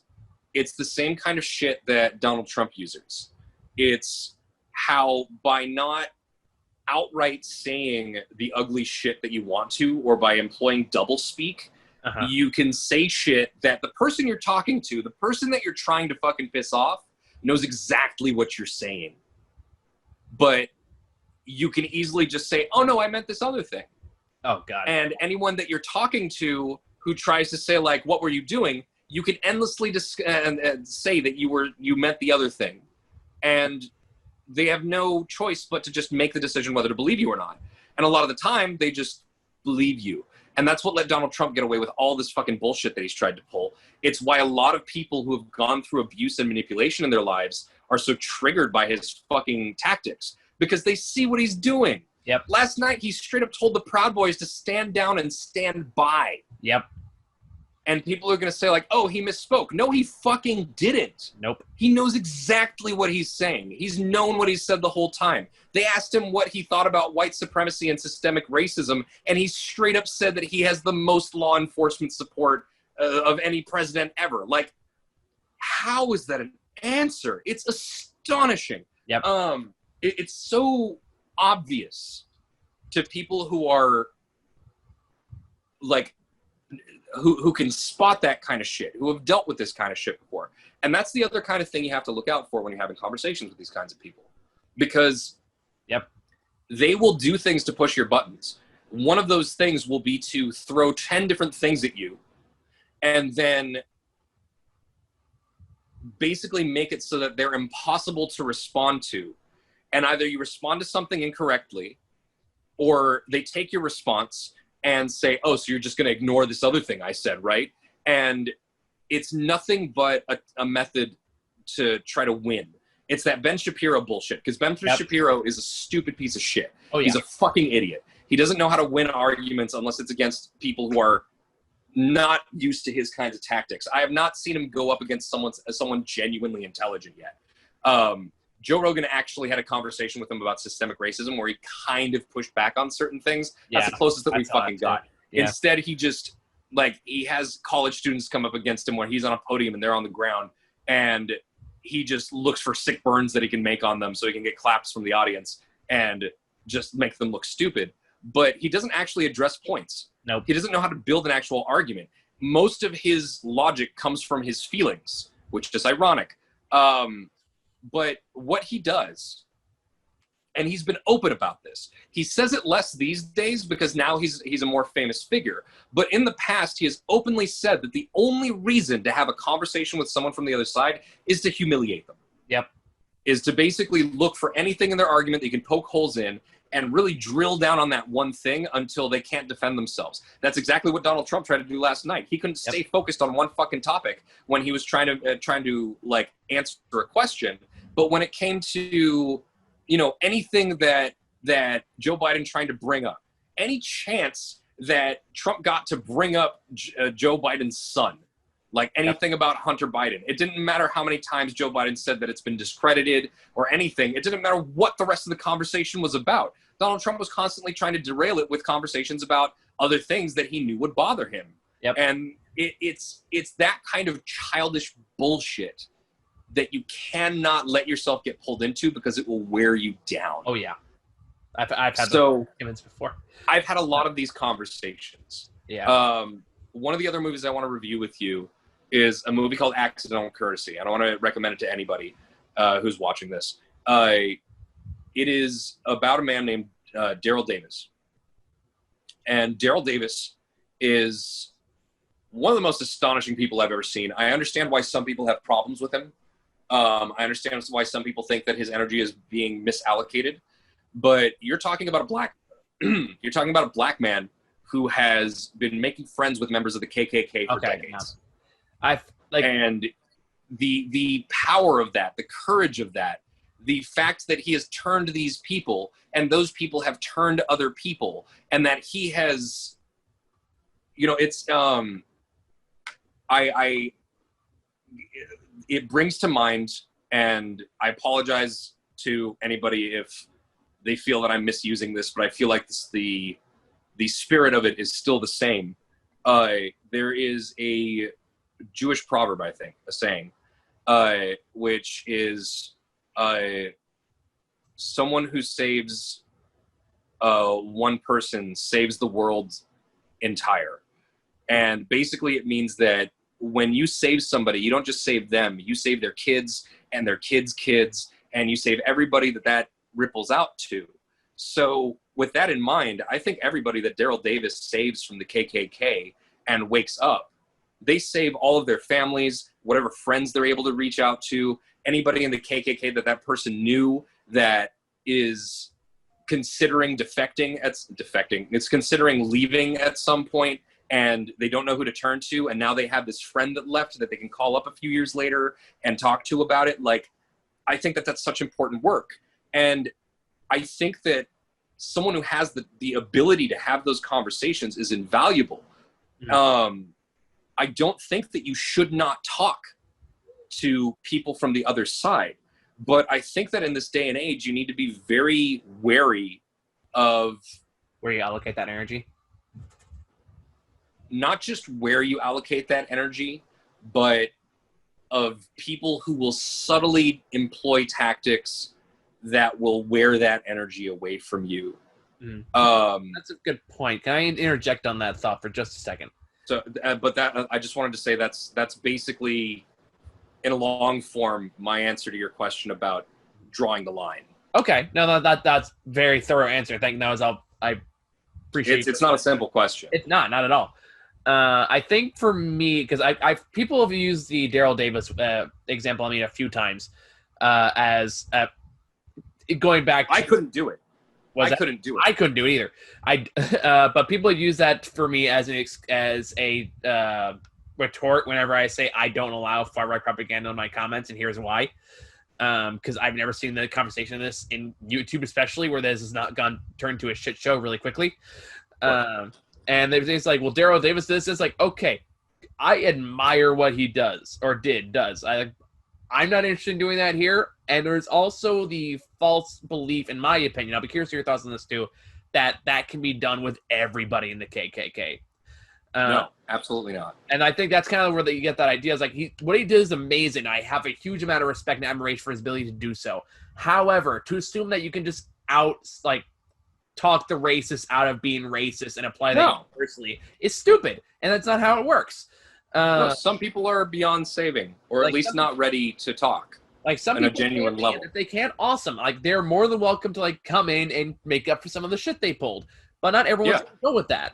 it's the same kind of shit that Donald Trump uses. It's how by not outright saying the ugly shit that you want to, or by employing doublespeak, you can say shit that the person you're talking to, the person that you're trying to fucking piss off, knows exactly what you're saying. But you can easily just say, oh no, I meant this other thing. Oh God. And anyone that you're talking to who tries to say, like, what were you doing? You can endlessly say that you meant the other thing. And they have no choice but to just make the decision whether to believe you or not. And a lot of the time, they just believe you. And that's what let Donald Trump get away with all this fucking bullshit that he's tried to pull. It's why a lot of people who have gone through abuse and manipulation in their lives are so triggered by his fucking tactics, because they see what he's doing. Yep. Last night, he straight up told the Proud Boys to stand down and stand by. Yep. And people are going to say, like, oh, he misspoke. No, he fucking didn't. Nope. He knows exactly what he's saying. He's known what he's said the whole time. They asked him what he thought about white supremacy and systemic racism, and he straight up said that he has the most law enforcement support of any president ever. Like, how is that an answer? It's astonishing. Yep. It's so obvious to people who are like who can spot that kind of shit, who have dealt with this kind of shit before. And that's the other kind of thing you have to look out for when you're having conversations with these kinds of people, because Yep. they will do things to push your buttons. One of those things will be to throw 10 different things at you and then basically make it so that they're impossible to respond to. And either you respond to something incorrectly, or they take your response and say, oh, so you're just going to ignore this other thing I said, right? And it's nothing but a method to try to win. It's that Ben Shapiro bullshit, because Ben Shapiro is a stupid piece of shit. Oh, yeah. He's a fucking idiot. He doesn't know how to win arguments unless it's against people who are not used to his kinds of tactics. I have not seen him go up against someone genuinely intelligent yet. Joe Rogan actually had a conversation with him about systemic racism where he kind of pushed back on certain things. That's the closest that we fucking got. Yeah. Instead, he just, he has college students come up against him when he's on a podium and they're on the ground, and he just looks for sick burns that he can make on them so he can get claps from the audience and just make them look stupid. But he doesn't actually address points. Nope. He doesn't know how to build an actual argument. Most of his logic comes from his feelings, which is ironic. But what he does, and he's been open about this, he says it less these days because now he's a more famous figure. But in the past, he has openly said that the only reason to have a conversation with someone from the other side is to humiliate them. Yep. Is to basically look for anything in their argument that you can poke holes in and really drill down on that one thing until they can't defend themselves. That's exactly what Donald Trump tried to do last night. He couldn't stay focused on one fucking topic when he was trying to answer a question. But when it came to, anything that Joe Biden trying to bring up, any chance that Trump got to bring up Joe Biden's son, like anything about Hunter Biden, it didn't matter how many times Joe Biden said that it's been discredited or anything. It didn't matter what the rest of the conversation was about. Donald Trump was constantly trying to derail it with conversations about other things that he knew would bother him. Yep. And it's that kind of childish bullshit that you cannot let yourself get pulled into because it will wear you down. Oh, yeah. I've had those arguments before. I've had a lot of these conversations. Yeah. One of the other movies I want to review with you is a movie called Accidental Courtesy. I don't want to recommend it to anybody who's watching this. It is about a man named Daryl Davis. And Daryl Davis is one of the most astonishing people I've ever seen. I understand why some people have problems with him. I understand why some people think that his energy is being misallocated. But you're talking about a black man who has been making friends with members of the KKK for decades. And the power of that, the courage of that, the fact that he has turned these people and those people have turned other people, and that he has, it brings to mind, and I apologize to anybody if they feel that I'm misusing this, but I feel like the spirit of it is still the same. There is a Jewish proverb, I think, a saying, which is someone who saves one person saves the world entire. And basically it means that when you save somebody, you don't just save them, you save their kids and their kids' kids, and you save everybody that ripples out to. So with that in mind, I think everybody that Daryl Davis saves from the KKK and wakes up, they save all of their families, whatever friends they're able to reach out to, anybody in the KKK that person knew that is considering it's considering leaving at some point, and they don't know who to turn to, and now they have this friend that left that they can call up a few years later and talk to about it. I think that that's such important work. And I think that someone who has the ability to have those conversations is invaluable. Mm-hmm. I don't think that you should not talk to people from the other side, but I think that in this day and age, you need to be very wary of where you allocate that energy. Not just where you allocate that energy, but of people who will subtly employ tactics that will wear that energy away from you. That's a good point. Can I interject on that thought for just a second? So, but that I just wanted to say that's basically, in a long form, my answer to your question about drawing the line. Okay, no, that's very thorough answer. Thank you. I appreciate. It's not a simple question. It's not at all. I think for me, because people have used the Daryl Davis example on me a few times as going back. I couldn't do it. I couldn't do it. I couldn't do it either. But people have used that for me as a retort whenever I say I don't allow far right propaganda in my comments, and here's why. Because I've never seen the conversation of this in YouTube, especially where this has not turned to a shit show really quickly. And it's like, well, Daryl Davis does this. Like, okay, I admire what he does. I'm not interested in doing that here. And there's also the false belief, in my opinion, I'll be curious to your thoughts on this too, that can be done with everybody in the KKK. No, absolutely not. And I think that's kind of where you get that idea. Is like what he did is amazing. I have a huge amount of respect and admiration for his ability to do so. However, to assume that you can just talk the racist out of being racist and apply that universally is stupid, and that's not how it works. Some people are beyond saving, or at least not ready to talk. Like some on people a genuine level. If they can't, awesome. Like they're more than welcome to come in and make up for some of the shit they pulled. But not everyone's going to go with that.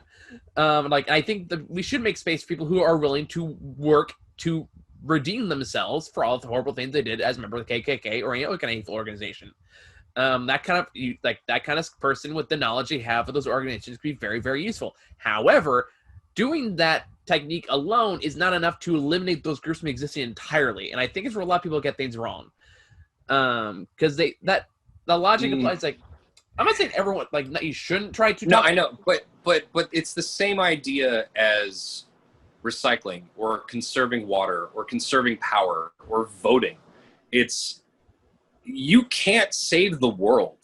I think that we should make space for people who are willing to work to redeem themselves for all the horrible things they did as a member of the KKK or any other kind of hateful organization. That kind of person with the knowledge they have of those organizations could be very, very useful. However, doing that technique alone is not enough to eliminate those groups from existing entirely. And I think it's where a lot of people get things wrong. Because the logic applies I'm not saying everyone you shouldn't try to. No, I know, but it's the same idea as recycling or conserving water or conserving power or voting. It's you can't save the world.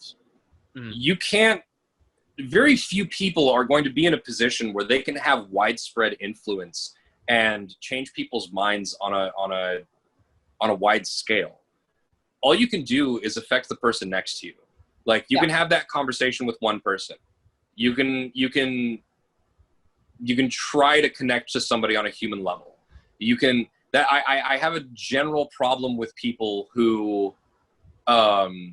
You can't. Very few people are going to be in a position where they can have widespread influence and change people's minds on a wide scale. All you can do is affect the person next to you. You can have that conversation with one person. You can try to connect to somebody on a human level. I have a general problem with people who, by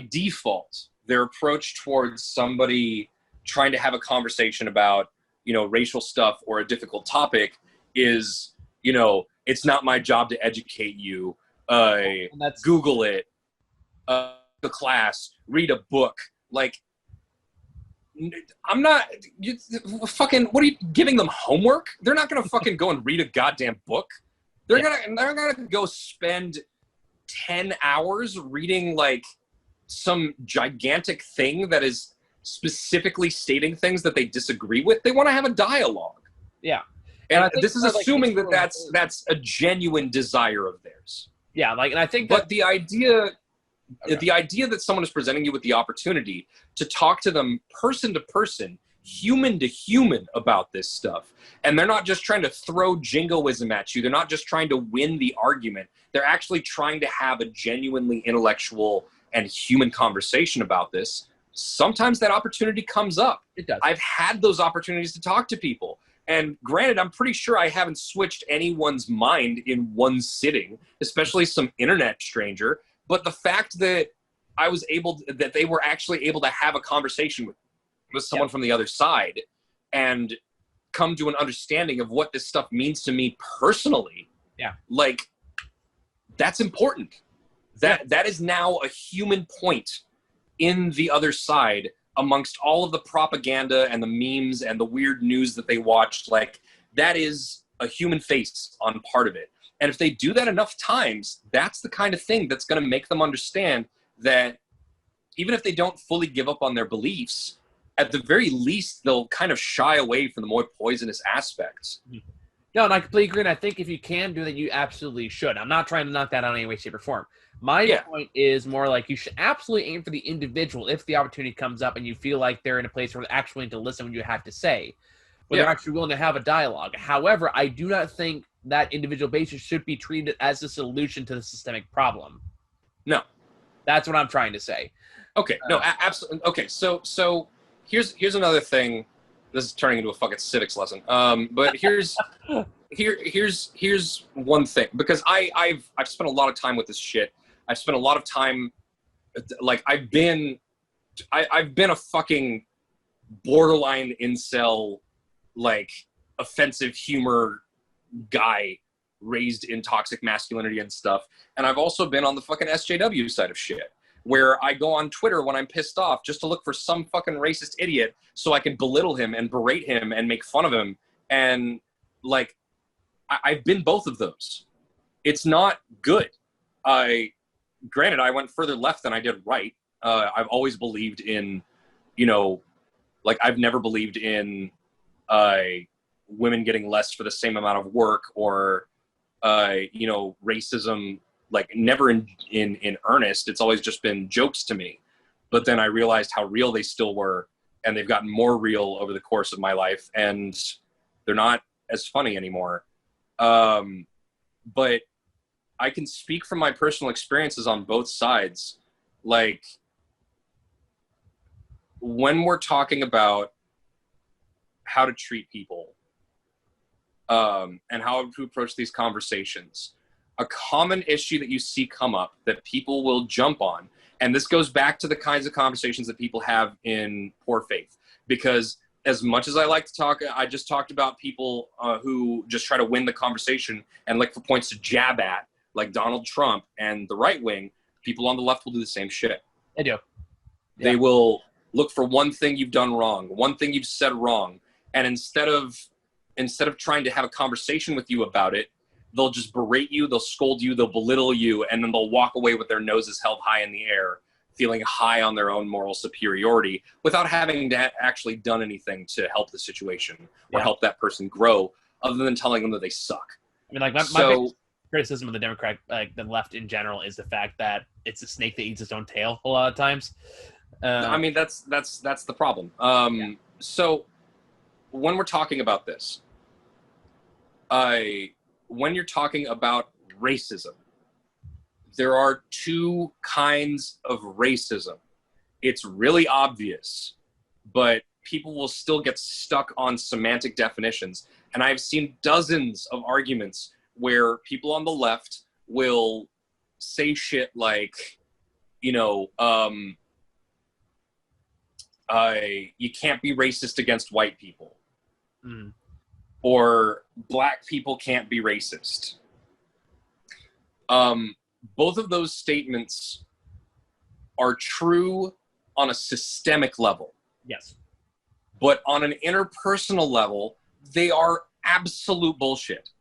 default, their approach towards somebody trying to have a conversation about, racial stuff or a difficult topic is, it's not my job to educate you. Google it. The class, read a book. I'm not what are you giving them homework? They're not gonna fucking go and read a goddamn book. They're gonna go spend 10 hours reading some gigantic thing that is specifically stating things that they disagree with. They want to have a dialogue. Yeah. And this is assuming that's a genuine desire of theirs. Yeah, and I think the idea that someone is presenting you with the opportunity to talk to them person to person, human to human about this stuff, and they're not just trying to throw jingoism at you, they're not just trying to win the argument, they're actually trying to have a genuinely intellectual and human conversation about this, sometimes that opportunity comes up. It does. I've had those opportunities to talk to people. And granted, I'm pretty sure I haven't switched anyone's mind in one sitting, especially some internet stranger. But the fact that that they were actually able to have a conversation with someone from the other side and come to an understanding of what this stuff means to me personally. Yeah. That's important. That is now a human point in the other side amongst all of the propaganda and the memes and the weird news that they watched. That is a human face on part of it. And if they do that enough times, that's the kind of thing that's going to make them understand that even if they don't fully give up on their beliefs, at the very least, they'll kind of shy away from the more poisonous aspects. No, and I completely agree. And I think if you can do that, you absolutely should. I'm not trying to knock that out in any way, shape, or form. My point is more you should absolutely aim for the individual if the opportunity comes up and you feel like they're in a place where they're actually willing to listen when you have to say, where they're actually willing to have a dialogue. However, I do not think that individual basis should be treated as a solution to the systemic problem. No. That's what I'm trying to say. Okay, no, absolutely. Okay, so here's another thing. This is turning into a fucking civics lesson. But here's one thing, because I've spent a lot of time with this shit. I've spent a lot of time, like I've been a fucking borderline incel, like offensive humor guy raised in toxic masculinity and stuff. And I've also been on the fucking SJW side of shit, where I go on Twitter when I'm pissed off just to look for some fucking racist idiot so I can belittle him and berate him and make fun of him. And like, I've been both of those. It's not good. Granted, I went further left than I did right. I've always believed in, like I've never believed in women getting less for the same amount of work, or racism, like never in earnest. It's always just been jokes to me. But then I realized how real they still were, and they've gotten more real over the course of my life, and they're not as funny anymore. But I can speak from my personal experiences on both sides. Like, when we're talking about how to treat people, and how to approach these conversations, a common issue that you see come up that people will jump on, and this goes back to the kinds of conversations that people have in poor faith, because as much as I like to talk, I just talked about people who just try to win the conversation and look for points to jab at, like Donald Trump and the right wing. People on the left will do the same shit. They do. Yeah. They will look for one thing you've done wrong, one thing you've said wrong, and instead of trying to have a conversation with you about it, they'll just berate you, they'll scold you, they'll belittle you, and then they'll walk away with their noses held high in the air, feeling high on their own moral superiority without having to actually done anything to help the situation or help that person grow, other than telling them that they suck. I mean, like my biggest criticism of the Democrat, like the left in general, is the fact that it's a snake that eats its own tail a lot of times. I mean, that's the problem. So when we're talking about this, when you're talking about racism, there are two kinds of racism. It's really obvious, but people will still get stuck on semantic definitions. And I've seen dozens of arguments where people on the left will say shit like, you can't be racist against white people. Mm. Or black people can't be racist. Both of those statements are true on a systemic level. Yes. But on an interpersonal level, they are absolute bullshit.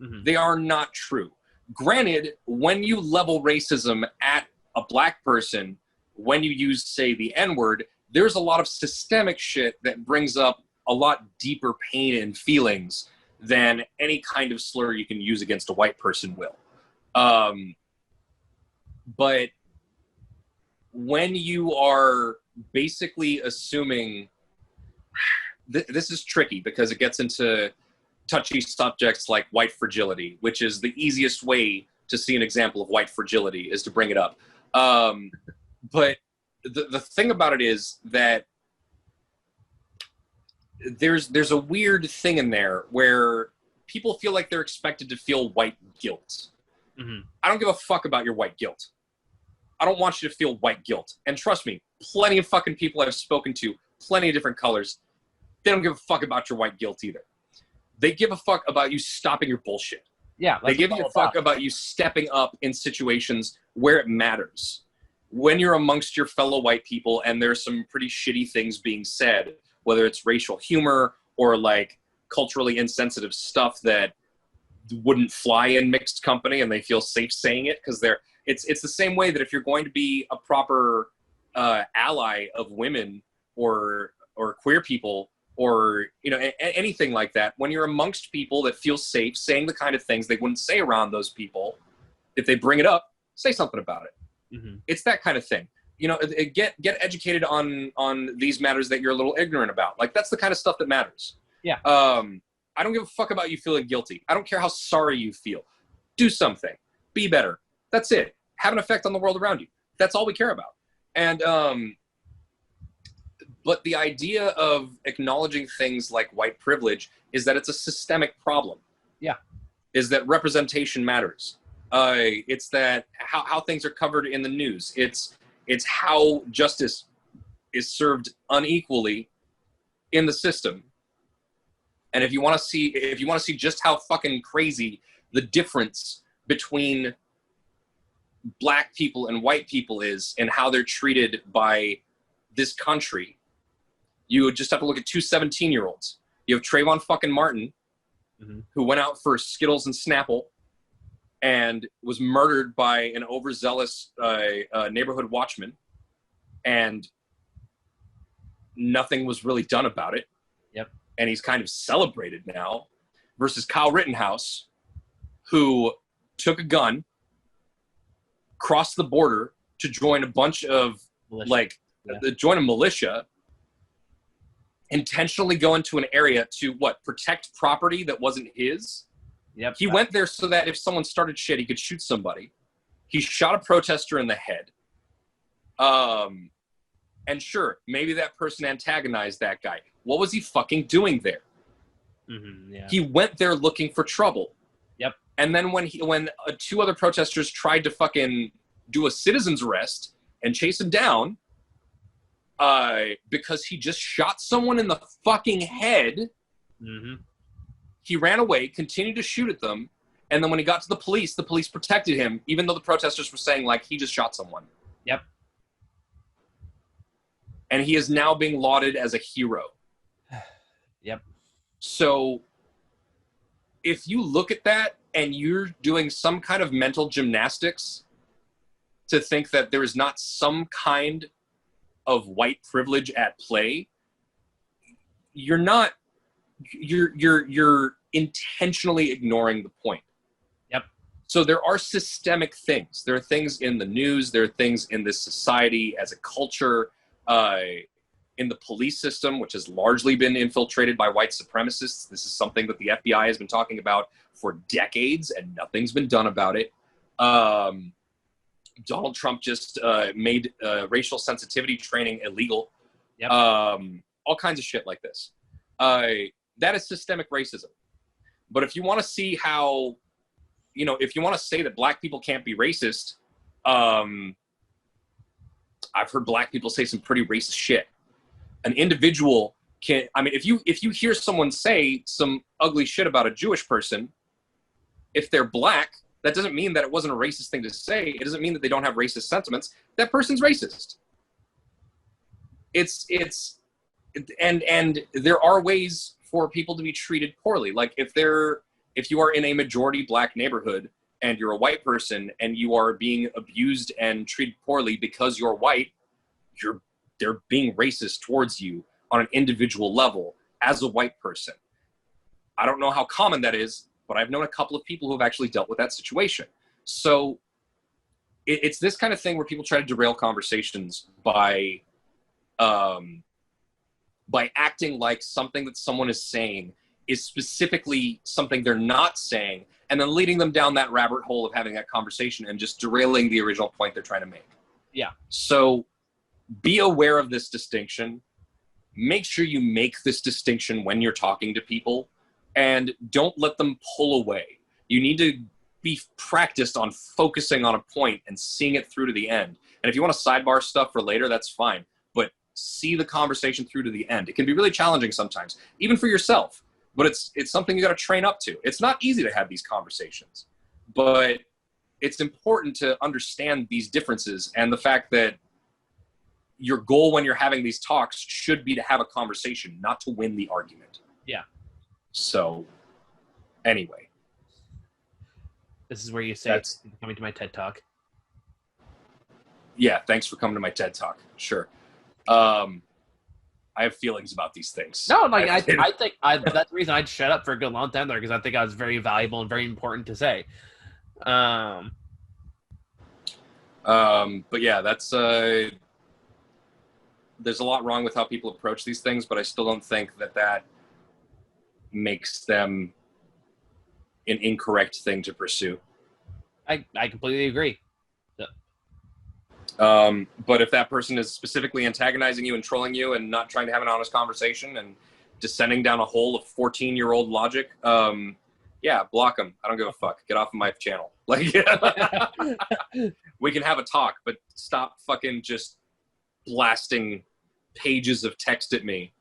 Mm-hmm. They are not true. Granted, when you level racism at a black person, when you use, say, the N-word, there's a lot of systemic shit that brings up a lot deeper pain and feelings than any kind of slur you can use against a white person will. But when you are basically assuming, this is tricky because it gets into touchy subjects like white fragility, which is the easiest way to see an example of white fragility is to bring it up. But the thing about it is that there's a weird thing in there where people feel like they're expected to feel white guilt. Mm-hmm. I don't give a fuck about your white guilt. I don't want you to feel white guilt. And trust me, plenty of fucking people I've spoken to, plenty of different colors, they don't give a fuck about your white guilt either. They give a fuck about you stopping your bullshit. Yeah. They give you a fuck about you stepping up in situations where it matters. When you're amongst your fellow white people and there's some pretty shitty things being said, whether it's racial humor or like culturally insensitive stuff that wouldn't fly in mixed company and they feel safe saying it because it's the same way that if you're going to be a proper ally of women or queer people or anything like that, when you're amongst people that feel safe saying the kind of things they wouldn't say around those people, if they bring it up, say something about it. Mm-hmm. It's that kind of thing. Get educated on these matters that you're a little ignorant about. Like, that's the kind of stuff that matters. Yeah. I don't give a fuck about you feeling guilty. I don't care how sorry you feel. Do something. Be better. That's it. Have an effect on the world around you. That's all we care about. And but the idea of acknowledging things like white privilege is that it's a systemic problem. Yeah. Is that representation matters. It's that how things are covered in the news. It's how justice is served unequally in the system. And if you want to see just how fucking crazy the difference between black people and white people is and how they're treated by this country, you would just have to look at two 17-year-olds. You have Trayvon fucking Martin, who went out for Skittles and Snapple and was murdered by an overzealous neighborhood watchman, and nothing was really done about it. Yep. And he's kind of celebrated now, versus Kyle Rittenhouse, who took a gun, crossed the border to join a bunch of join a militia, intentionally go into an area to protect property that wasn't his. Yep. He went there so that if someone started shit, he could shoot somebody. He shot a protester in the head. And sure, maybe that person antagonized that guy. What was he fucking doing there? Yeah. He went there looking for trouble. Yep. And then when two other protesters tried to fucking do a citizen's arrest and chase him down, because he just shot someone in the fucking head, he ran away, continued to shoot at them, and then when he got to the police protected him, even though the protesters were saying, like, he just shot someone. Yep. And he is now being lauded as a hero. Yep. So if you look at that and you're doing some kind of mental gymnastics to think that there is not some kind of white privilege at play, you're intentionally ignoring the point. Yep. So there are systemic things. There are things in the news, there are things in this society as a culture, in the police system, which has largely been infiltrated by white supremacists. This is something that the FBI has been talking about for decades, and nothing's been done about it. Donald Trump just made racial sensitivity training illegal. Yep. All kinds of shit like this. That is systemic racism. But if you want to see how, if you want to say that black people can't be racist, I've heard black people say some pretty racist shit. An individual if you hear someone say some ugly shit about a Jewish person, if they're black, that doesn't mean that it wasn't a racist thing to say. It doesn't mean that they don't have racist sentiments. That person's racist. And there are ways for people to be treated poorly. Like if you are in a majority black neighborhood and you're a white person and you are being abused and treated poorly because you're white, they're being racist towards you on an individual level as a white person. I don't know how common that is, but I've known a couple of people who have actually dealt with that situation. So it's this kind of thing where people try to derail conversations by acting like something that someone is saying is specifically something they're not saying, and then leading them down that rabbit hole of having that conversation and just derailing the original point they're trying to make. Yeah. So be aware of this distinction. Make sure you make this distinction when you're talking to people, and don't let them pull away. You need to be practiced on focusing on a point and seeing it through to the end. And if you want to sidebar stuff for later, that's fine. But see the conversation through to the end. It can be really challenging sometimes, even for yourself. But it's something you got to train up to. It's not easy to have these conversations, but it's important to understand these differences and the fact that your goal when you're having these talks should be to have a conversation, not to win the argument. Yeah. So, anyway. This is where you say, coming to my TED Talk. Yeah, thanks for coming to my TED Talk. Sure. I have feelings about these things. No, like I think that's the reason I'd shut up for a good long time there, because I think I was very valuable and very important to say. But yeah, that's there's a lot wrong with how people approach these things, but I still don't think that makes them an incorrect thing to pursue. I completely agree. But if that person is specifically antagonizing you and trolling you and not trying to have an honest conversation and descending down a hole of 14-year-old logic, yeah, block them. I don't give a fuck. Get off of my channel. Like, we can have a talk, but stop fucking just blasting pages of text at me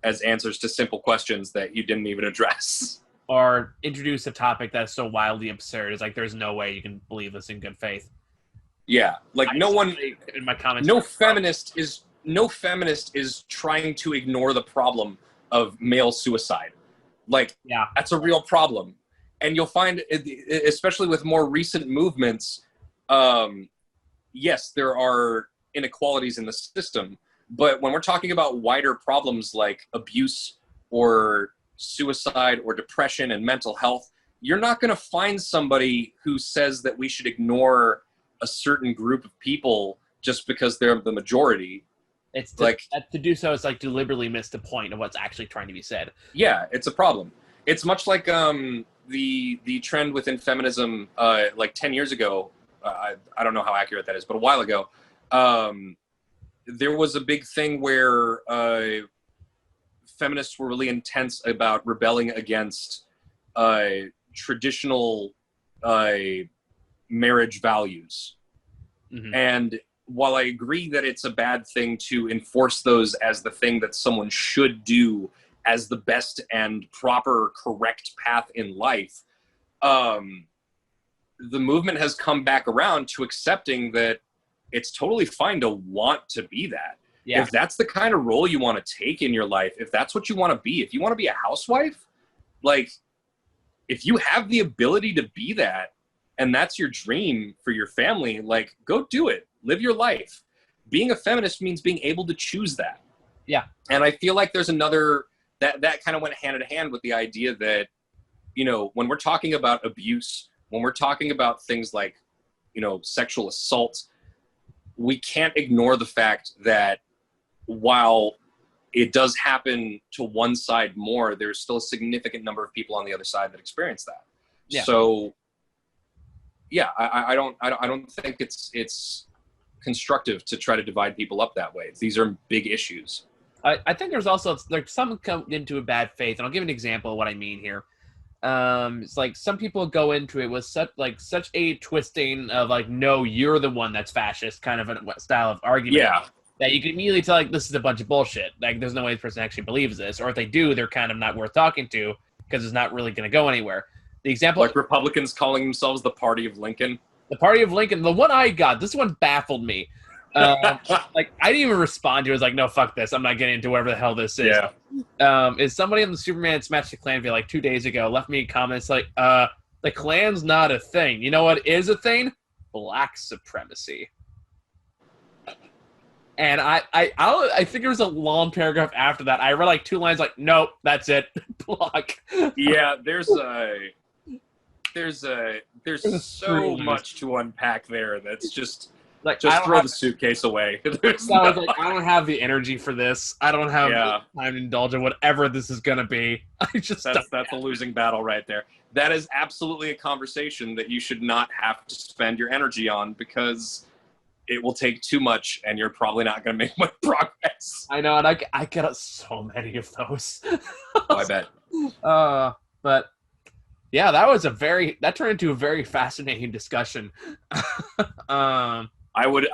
as answers to simple questions that you didn't even address. Or introduce a topic that's so wildly absurd. It's like, there's no way you can believe this in good faith. Yeah, like no one in my comments. No feminist is trying to ignore the problem of male suicide. Like, yeah, that's a real problem. And you'll find, especially with more recent movements, yes, there are inequalities in the system. But when we're talking about wider problems like abuse or suicide or depression and mental health, you're not going to find somebody who says that we should ignore a certain group of people just because they're the majority. It's like to do so is like deliberately miss the point of what's actually trying to be said. Yeah, it's a problem. It's much like the trend within feminism like 10 years ago. I don't know how accurate that is, but a while ago, there was a big thing where feminists were really intense about rebelling against traditional marriage values. Mm-hmm. And while I agree that it's a bad thing to enforce those as the thing that someone should do as the best and proper, correct path in life, the movement has come back around to accepting that it's totally fine to want to be that. Yeah. If that's the kind of role you want to take in your life, if that's what you want to be, if you want to be a housewife, like, if you have the ability to be that, and that's your dream for your family, like, go do it. Live your life. Being a feminist means being able to choose that. Yeah. And I feel like there's another, that kind of went hand in hand with the idea that, you know, when we're talking about abuse, when we're talking about things like, you know, sexual assault, we can't ignore the fact that while it does happen to one side more, there's still a significant number of people on the other side that experience that. Yeah. So, yeah, I don't think it's constructive to try to divide people up that way. These are big issues. I think there's also, like, some come into a bad faith, and I'll give an example of what I mean here. It's like some people go into it with such a twisting of, like, no, you're the one that's fascist kind of a style of argument. Yeah. That you can immediately tell, like, this is a bunch of bullshit. Like, there's no way this person actually believes this. Or if they do, they're kind of not worth talking to because it's not really going to go anywhere. The example... Like Republicans calling themselves the Party of Lincoln. The Party of Lincoln. The one I got, this one baffled me. Like, I didn't even respond to it. I was like, no, fuck this. I'm not getting into whatever the hell this is. Yeah. Is somebody on the Superman Smash the Klan video, like, 2 days ago, left me comments like, the Klan's not a thing. You know what is a thing? Black supremacy. And I think there was a long paragraph after that. I read like 2 lines, like, nope, that's it. Block. Yeah, there's so much to unpack there. That's just like, throw the suitcase away. I was like, I don't have the energy for this. I don't have time to indulge in whatever this is gonna be. That's a losing battle right there. That is absolutely a conversation that you should not have to spend your energy on, because it will take too much, and you're probably not going to make much progress. I know, and I get so many of those. Oh, I bet. But yeah, that turned into a very fascinating discussion. I would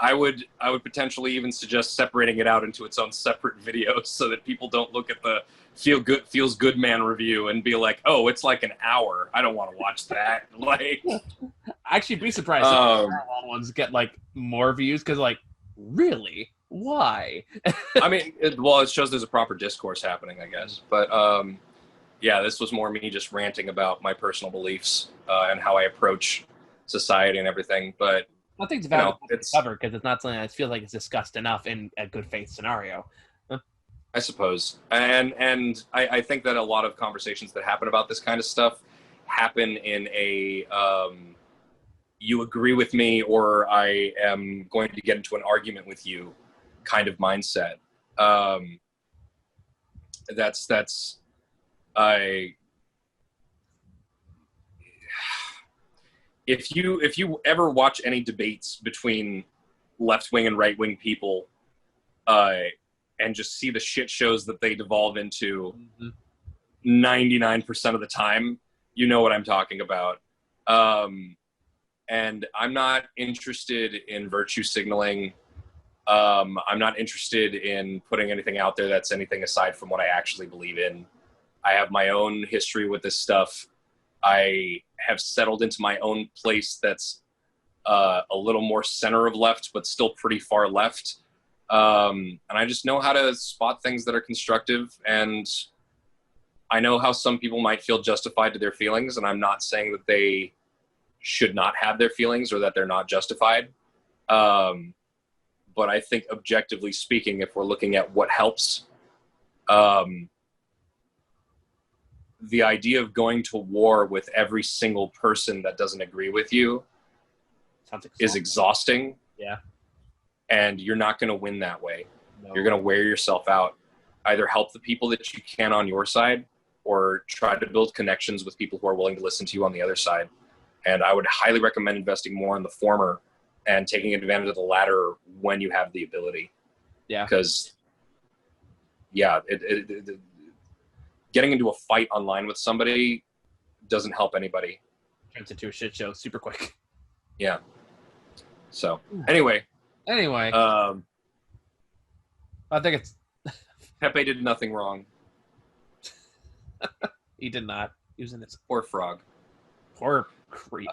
potentially even suggest separating it out into its own separate video so that people don't look at the feels good man review and be like, oh, it's like an hour. I don't want to watch that. Like, actually, be surprised if the long ones get like more views, because, like, really, why? I mean, it shows there's a proper discourse happening, I guess. But yeah, this was more me just ranting about my personal beliefs and how I approach society and everything. But I think it's valid to cover, because it's not something that feels like it's discussed enough in a good faith scenario. I suppose. And I think that a lot of conversations that happen about this kind of stuff happen in a you agree with me or I am going to get into an argument with you kind of mindset. If you ever watch any debates between left-wing and right-wing people and just see the shit shows that they devolve into 99% of the time, you know what I'm talking about. And I'm not interested in virtue signaling. I'm not interested in putting anything out there that's anything aside from what I actually believe in. I have my own history with this stuff. I have settled into my own place that's a little more center of left, but still pretty far left. And I just know how to spot things that are constructive. And I know how some people might feel justified to their feelings. And I'm not saying that they should not have their feelings or that they're not justified. But I think objectively speaking, if we're looking at what helps, the idea of going to war with every single person that doesn't agree with you is exhausting. Yeah. And you're not going to win that way. No. You're going to wear yourself out. Either help the people that you can on your side or try to build connections with people who are willing to listen to you on the other side. And I would highly recommend investing more in the former and taking advantage of the latter when you have the ability. Yeah. Because, yeah, getting into a fight online with somebody doesn't help anybody. Turns into a shit show super quick. Yeah. So, anyway. I think it's... Pepe did nothing wrong. He did not. He was in his... Poor frog. Poor creep,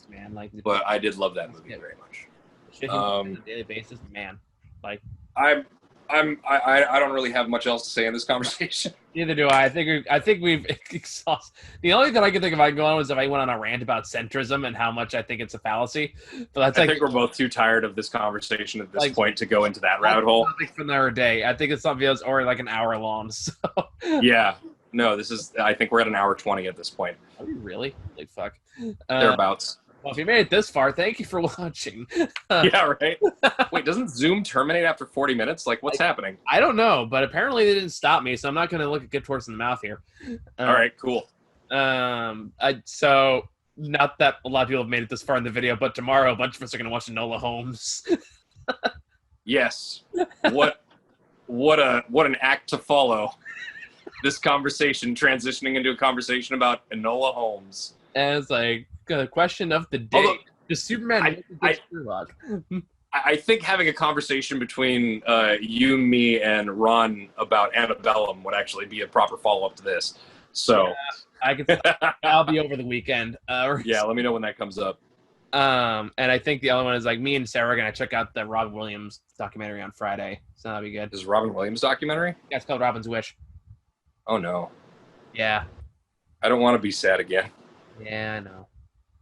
man. Like, but I did love that movie very much. Shit on a daily basis, man. Like, I don't really have much else to say in this conversation. Neither do I. I think we've exhausted. The only thing I could think of going on was if I went on a rant about centrism and how much I think it's a fallacy. But that's I think we're both too tired of this conversation at this point to go into that rabbit hole. For another day. I think it's something else, or like an hour long. So. Yeah. No, I think we're at an hour 20 at this point. Are we really? Like, fuck. Thereabouts. Well, if you made it this far, thank you for watching. Yeah, right? Wait, doesn't Zoom terminate after 40 minutes? Like, what's happening? I don't know, but apparently they didn't stop me, so I'm not going to look a good horse in the mouth here. All right, cool. So, not that a lot of people have made it this far in the video, but tomorrow a bunch of us are going to watch Enola Holmes. Yes. What an act to follow. This conversation transitioning into a conversation about Enola Holmes. And it's like the question of the day. Although, does Superman I think having a conversation between you, me, and Ron about Antebellum would actually be a proper follow-up to this. So yeah, I'll be over the weekend. Yeah, let me know when that comes up. And I think the other one is like me and Sarah are gonna check out the Robin Williams documentary on Friday. So that'll be good. Is Robin Williams documentary? Yeah, it's called Robin's Wish. Oh no. Yeah. I don't want to be sad again. Yeah, I know.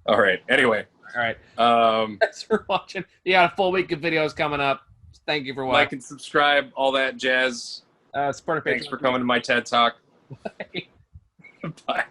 All right. Anyway. All right. Thanks for watching. You got a full week of videos coming up. Thank you for watching. Like and subscribe, all that jazz. Support our Patreon. Thanks for coming to my TED Talk. Bye. Bye.